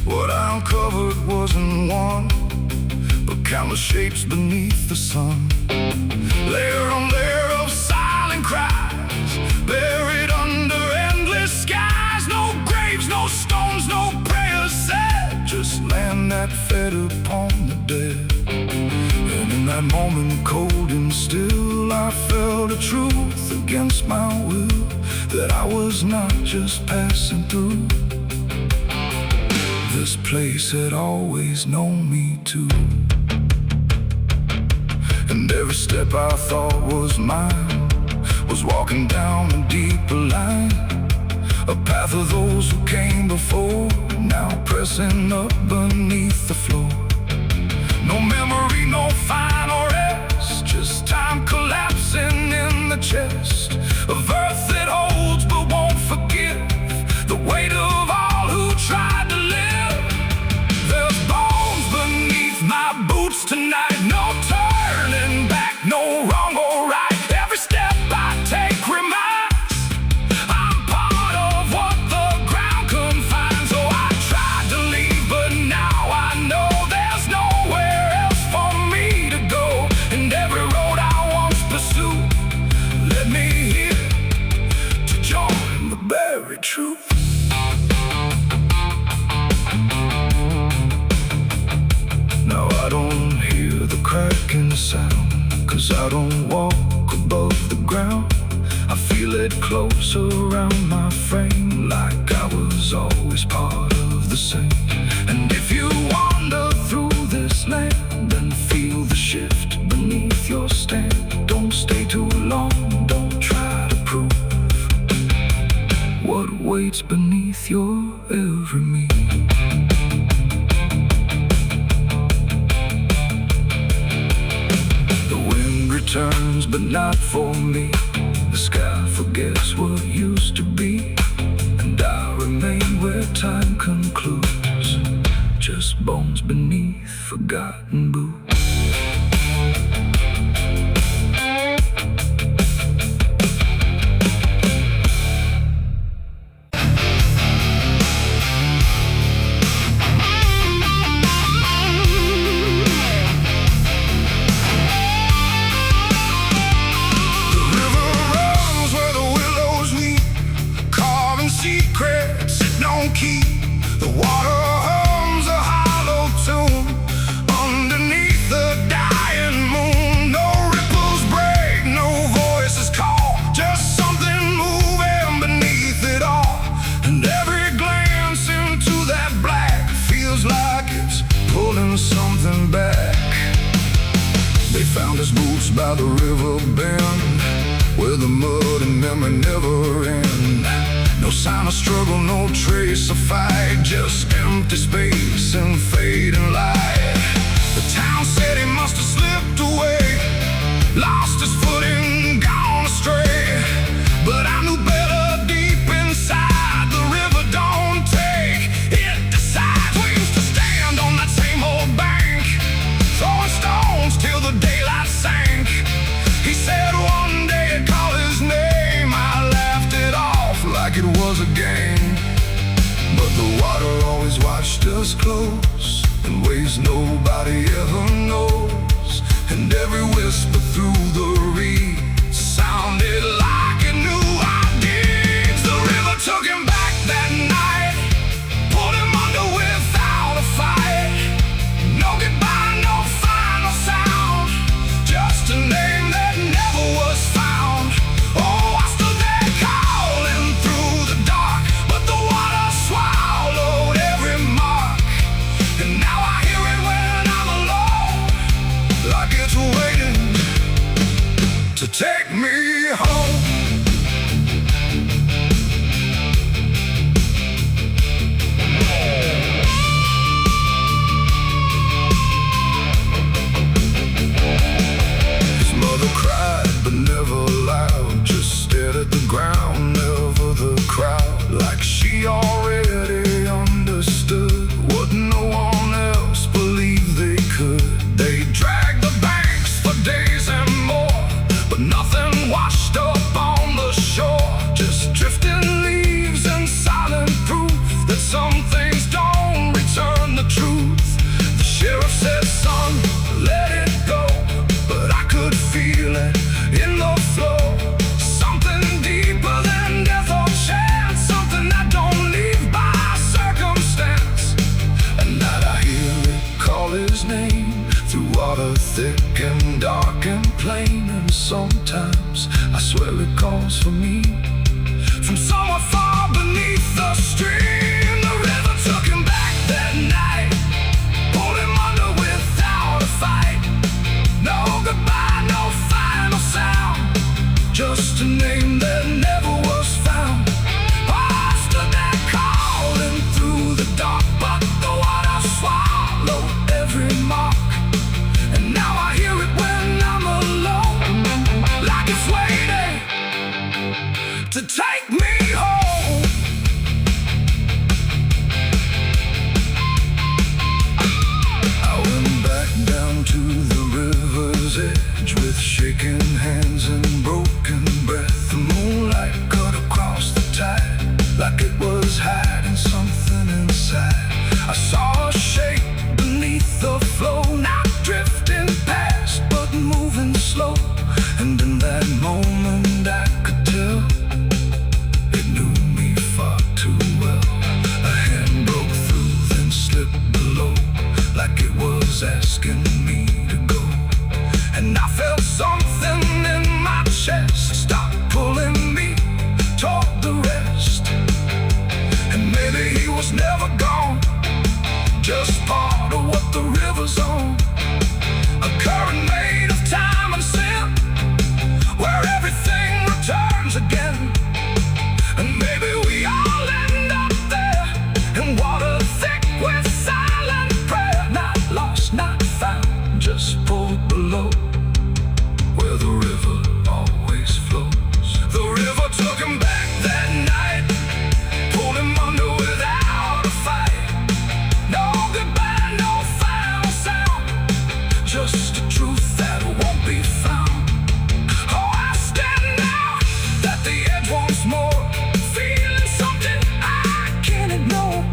What I uncovered wasn't one, but countless shapes beneath the sun. Layer on layer of silent cries, tread upon the dead. And in that moment, cold and still, I felt a truth against my will, that I was not just passing through. This place had always known me too. And every step I thought was mine was walking down a deeper line, a path of those who came before, now pressing up beneath the floor. No memory, no final rest, just time collapsing in the chest of earth that holds but won't forgive the weight of all who tried to live. There's bones beneath my boots tonight, no turning back, no wrong or right. Every step I take reminds I'm part of what the ground confines. So I tried to leave, but now I know there's nowhere else for me to go. And every road I once pursued led me here to join the buried truth. Now I don't hear the cracking sound, 'cause I don't walk above the ground. I feel it close around my frame, like I was always part of the same. And if you wander through this land and feel the shift beneath your stand, don't stay too long, don't try to prove what waits beneath your every move. Turns, but not for me. The sky forgets what used to be, and I remain where time concludes, just bones beneath forgotten boots. Secrets it don't keep. The water hums a hollow tune underneath the dying moon. No ripples break, no voices call, just something moving beneath it all. And every glance into that black feels like it's pulling something back. They found his boots by the river bend, where the mud and memory never end. No sign of struggle, no trace of fight, just empty space and fading light. The town said he must have slipped away, lost his footing, gone astray. But I knew better deep inside, the river don't take, it decides. We used to stand on that same old bank, throwing stones till the daylight sank. He said one day he'd call his name. I laughed it off like it was a game, but the water always watched us close in ways nobody ever knows. And every whisper through the reeds sounded like it knew our deeds. The river took him back that night, pulled him under without a fight. No goodbye, no final sound, just a name that never was found. Oh, I stood there calling through the dark, but the water swallowed every mark. And now I hear it when I'm alone, like it's waiting to take me home. for me. From somewhere far beneath the stream, the river took him back that night, pulled him under without a fight. No goodbye, no final sound, just a name that never was found. I stood there calling through the dark, but the water swallowed every mark. And now I hear it when I'm alone, like it's waiting to take me home. I went back down to the river's edge with shaking hands and broken breath. The moonlight cut across the tide like it was hiding something inside. I saw a shape beneath the flow, not drifting past but moving slow. And in that moment I could tell it knew me far too well. A hand broke through, then slipped below, like it was asking me to go. And I felt something in my chest stop pulling me toward the rest. And maybe he was never gone, just part of what the river's on. A current made of time and sin, where everything returns again. And maybe we all end up there, in water thick with silent prayer. Not lost, not found, just pulled below, where the river always flows. The river took him back that night, pulled him under without a fight. No goodbye, no final sound, just a truth that won't be found. Oh, I stand now at the edge once more, feeling something I can't ignore.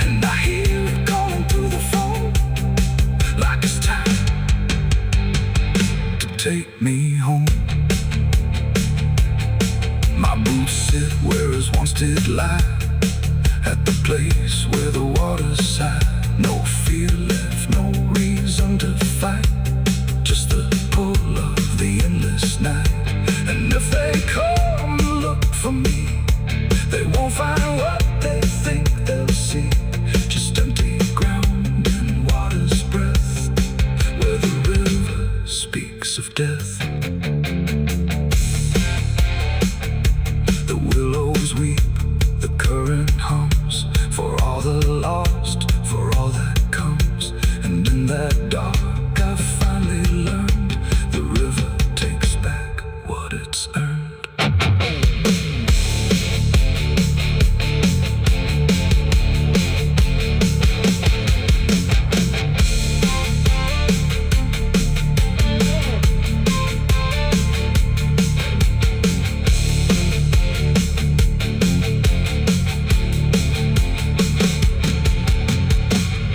And I hear it calling through the phone, like it's time to take me home. My boots sit where his once did lie, at the place where the water's sigh. No fear left, no reason to fight, just the pull of the endless night. And if they come and look for me, they won't find what they think they'll see, just empty ground and water's breath, where the river speaks of death. The willows weep, the current hums, for all the lost, for all that comes. And in that dark I finally learned, the river takes back what it's earned.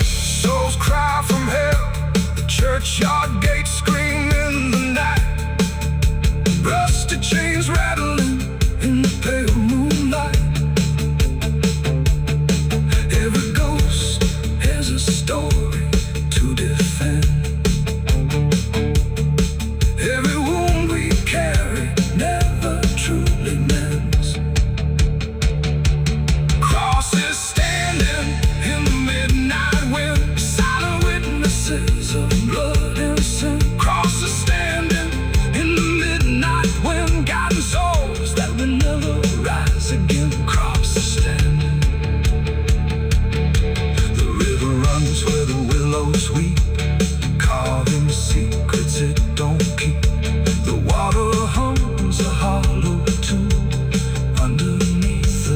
Souls cry from hell, the churchyard gates scream in the night, rusted chains rattling in the pale moonlight. Every ghost has a story to defend, every wound we carry never truly mends. Crosses standing in the midnight wind, silent witnesses of blood and sin. Crosses standing in the midnight wind, guiding souls that will never rise again. Crosses standing. The river runs where the willows weep, carving secrets it don't keep. The water hums a hollow tune underneath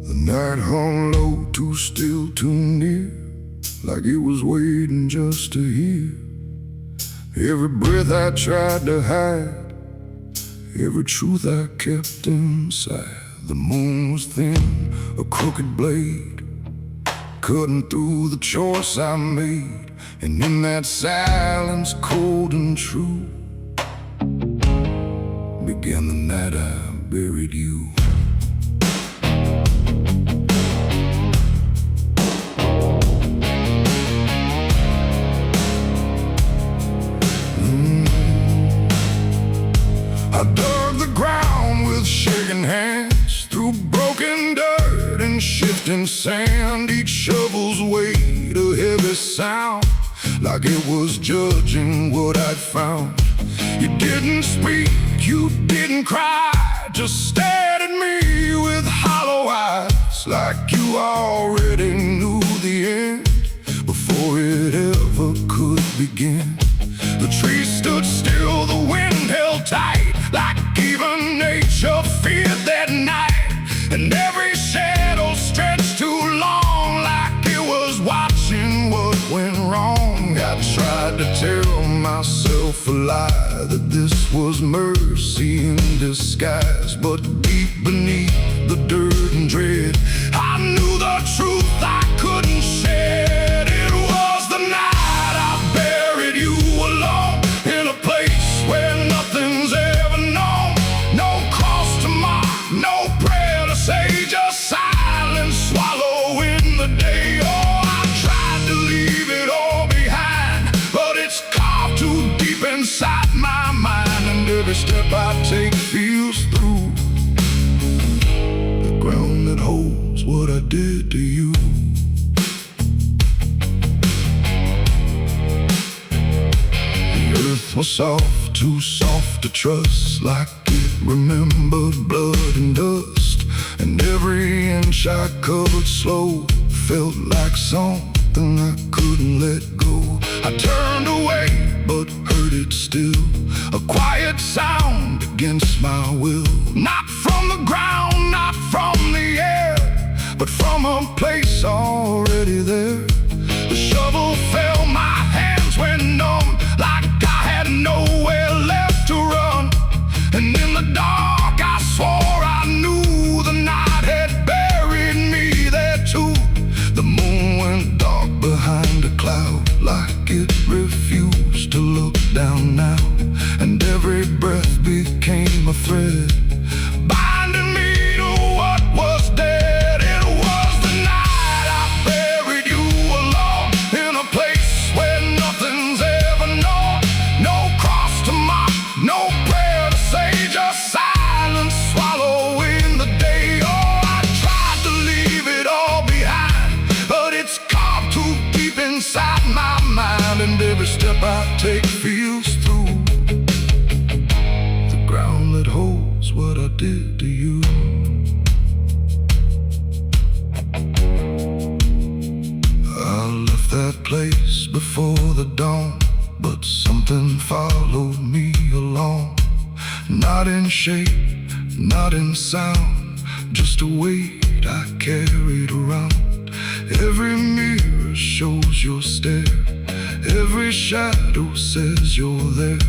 the night hung low, too still, too near, like it was waiting just to hear. Every breath I tried to hide, every truth I kept inside. The moon was thin, a crooked blade, cutting through the choice I made. And in that silence, cold and true, began the night I buried you. I dug the ground with shaking hands, through broken dirt and shifting sand. Each shovel's weight a heavy sound, like it was judging what I'd found. You didn't speak, you didn't cry, just stared at me with hollow eyes, like you already knew the end before it ever could begin. The trees stood still, the wind held tight, like even nature feared that night. And every shadow stretched too long, like it was watching what went wrong. I tried to tell myself a lie, that this was mercy in disguise. But deep beneath the dirt and dread, I knew the truth I couldn't shed. It was the night I buried you alone, in a place where nothing's ever known. No cross to mark, no prayer to say, just silence swallowing the day. Oh, I tried to leave it all behind, but it's carved too deep inside my mind. And every step I take feels through the ground that holds what I did to you. Earth was soft, too soft to trust, like it remembered blood and dust. And every inch I covered slow felt like something I couldn't let go. I turned away, but heard it still, a quiet sound against my will. Not from the ground, not from the air, but from a place already there. The shovel fell, my hands went numb, like I had nowhere left to run. And in the dark I swore I knew the night had buried me there too. The moon went dark behind a cloud, like it refused to look down now. And every breath became a thread, binding me to what was dead. It was the night I buried you alone, in a place where nothing's ever known. No cross to mark, no prayer to say, just silence swallowing the day. Oh, I tried to leave it all behind, but it's carved too deep inside my mind. And every step I take feels through the ground that holds what I did to you. I left that place before the dawn, but something followed me along. Not in shape, not in sound, just a weight I carried around. Every mirror shows your stare, every shadow says you're there.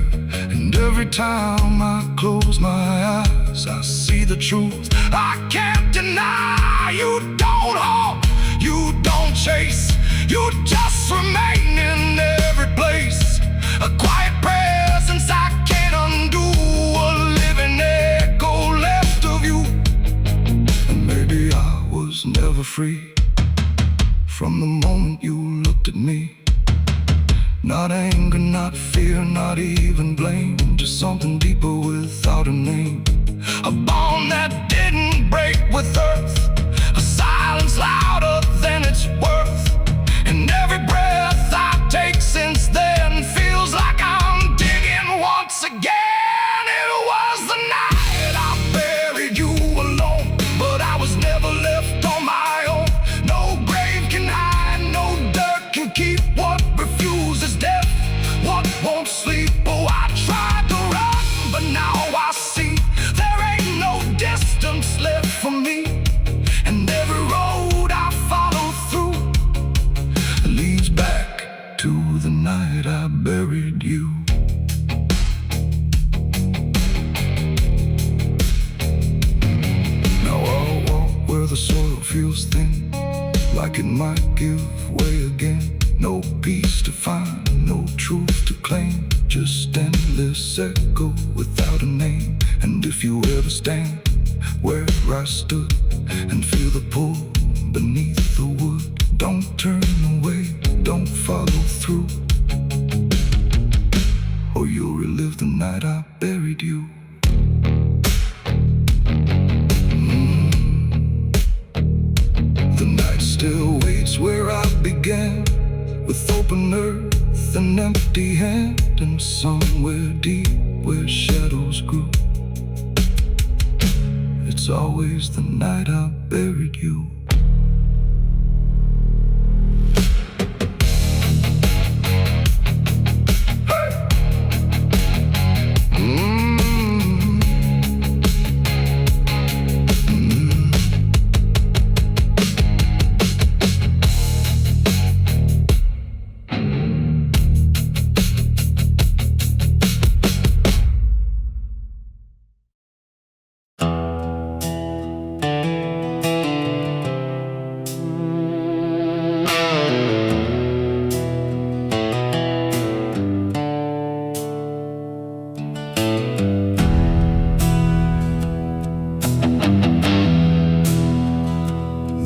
And every time I close my eyes, I see the truth I can't deny. You don't hope, you don't chase, you just remain in every place. A quiet presence I can't undo, a living echo left of you. And maybe I was never free from the moment you looked at me. Not anger, not fear, not even blame, just something deeper without a name. A bond that didn't break with earth, a silence louder than it's worth. And every breath I take since then feels like I'm digging once again. It was the night I buried you alone, but I was never left on my own. No grave can hide, no dirt can keep what refuses death, what won't sleep. Oh, I tried to run, but now I see there ain't no distance left for me. And every road I follow through leads back to the night I buried you. Now I'll walk where the soil feels thin, like it might give way again. no peace to find, no truth to claim. Just endless echo without a name. And if you ever stand where I stood and feel the pull beneath the wood, don't turn away, don't follow through, or you'll relive the night I buried you. The night still waits where I began, with open earth and empty hand, and somewhere deep where shadows grew, it's always the night I buried you.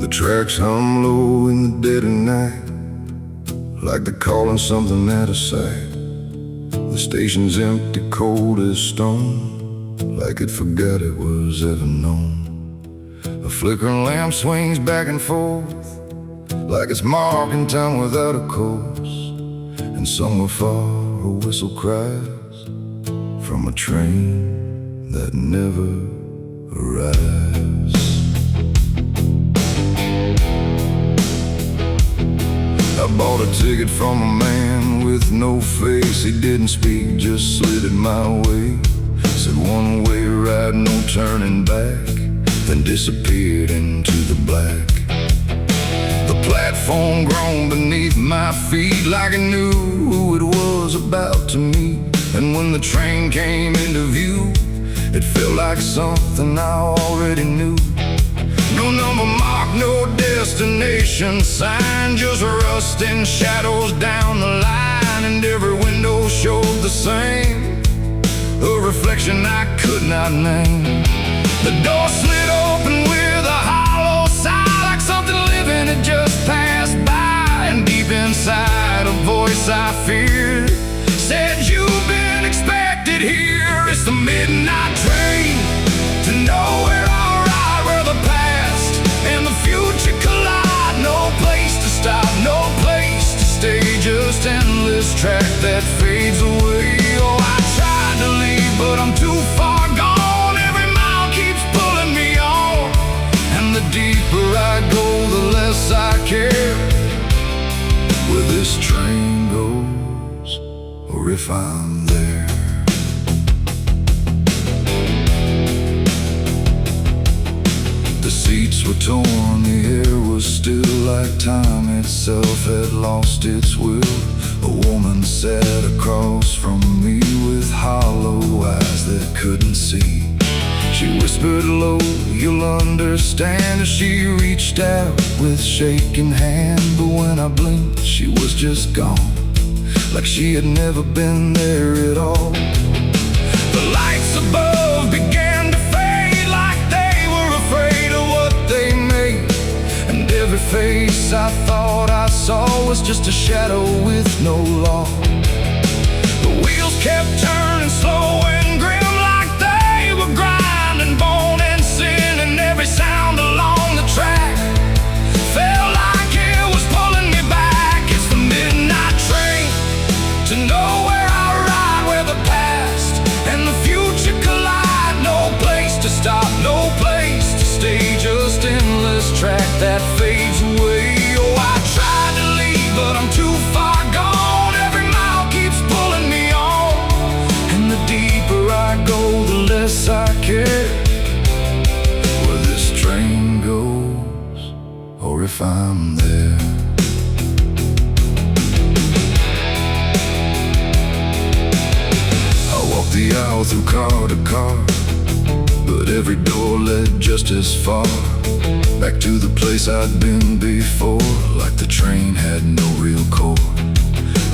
The tracks hum low in the dead of night, like they're calling something out of sight. The station's empty, cold as stone, like it forgot it was ever known. A flickering lamp swings back and forth, like it's marking time without a course. And somewhere far a whistle cries from a train that never arrives. I bought a ticket from a man with no face. He didn't speak, just slid it my way. Said one way ride, no turning back, then disappeared into the black. The platform groaned beneath my feet, like it knew who it was about to meet. And when the train came into view, it felt like something I already knew. No number mark, no destination sign, just rusting shadows down the line. And every window showed the same, a reflection I could not name. The door slid open with a hollow sigh, like something living had just passed by. And deep inside a voice I feared said, "You've been expected here." It's the midnight train to nowhere. No place to stay, just endless track that fades away. Oh, I tried to leave, but I'm too far gone. Every mile keeps pulling me on, and the deeper I go, the less I care where this train goes, or if I'm there. The seats were torn, the air was still, like time itself had lost its will. A woman sat across from me with hollow eyes that couldn't see. She whispered low, "You'll understand," as she reached out with shaking hand. But when I blinked, she was just gone, like she had never been there at all. The lights above began to fade, like they were afraid of what they made. And every face I thought I saw was just a shadow with no law. The wheels kept turning slow and grim, like they were grinding bone and sin. And every sound along the track felt like it was pulling me back. It's the midnight train to nowhere. I ride where the past and the future collide. No place to stop, no place to stay, just endless track that fades away. Oh, I tried to leave, but I'm too far gone. Every mile keeps pulling me on, and the deeper I go, the less I care where this train goes, or if I'm there. I walked the aisle through car to car, but every door led just as far back to the place I'd been before, like the train had no real core.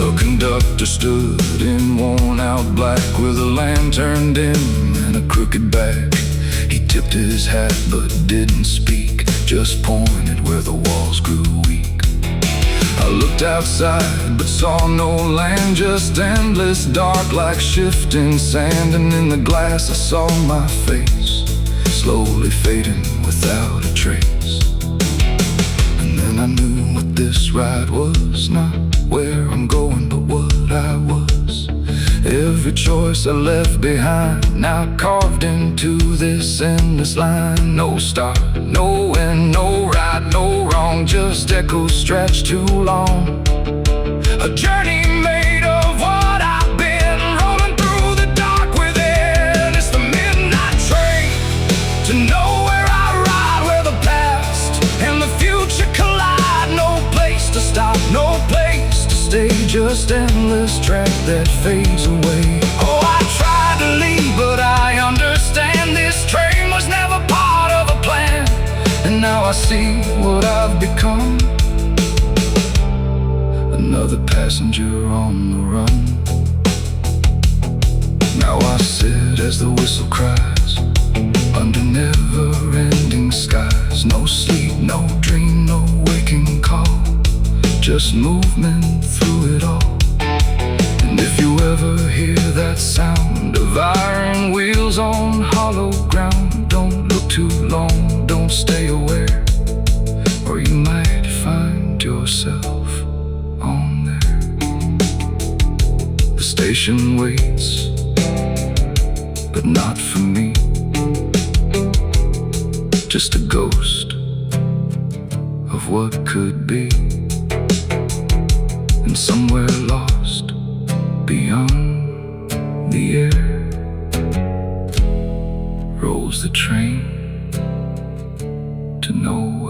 A conductor stood in worn-out black with a lantern dim and a crooked back. He tipped his hat but didn't speak, just pointed where the walls grew weak. I looked outside but saw no land, just endless dark like shifting sand. And in the glass I saw my face, slowly fading without a trace. And then I knew what this ride was, not where I'm going but what I was. Every choice I left behind, now carved into this endless line. No start, no end, no right, no wrong, just echoes stretched too long. A journey made of what I've been, rolling through the dark within. It's the midnight train to nowhere I ride, where the past and the future collide. No place to stop, no place to stay, just endless track that fades away. Oh, I tried to leave, but I understand this train was never part of a plan. And now I see what I've become, another passenger on the run. Now I sit as the whistle cries, under never-ending skies. No sleep, no dream, no waking call, just movement through it all. And if you ever hear that sound of iron wheels on hollow ground, don't look too long, don't stay aware, or you might find yourself on there. The station waits, but not for me, just a ghost of what could be. And somewhere lost beyond the air rolls the train to nowhere.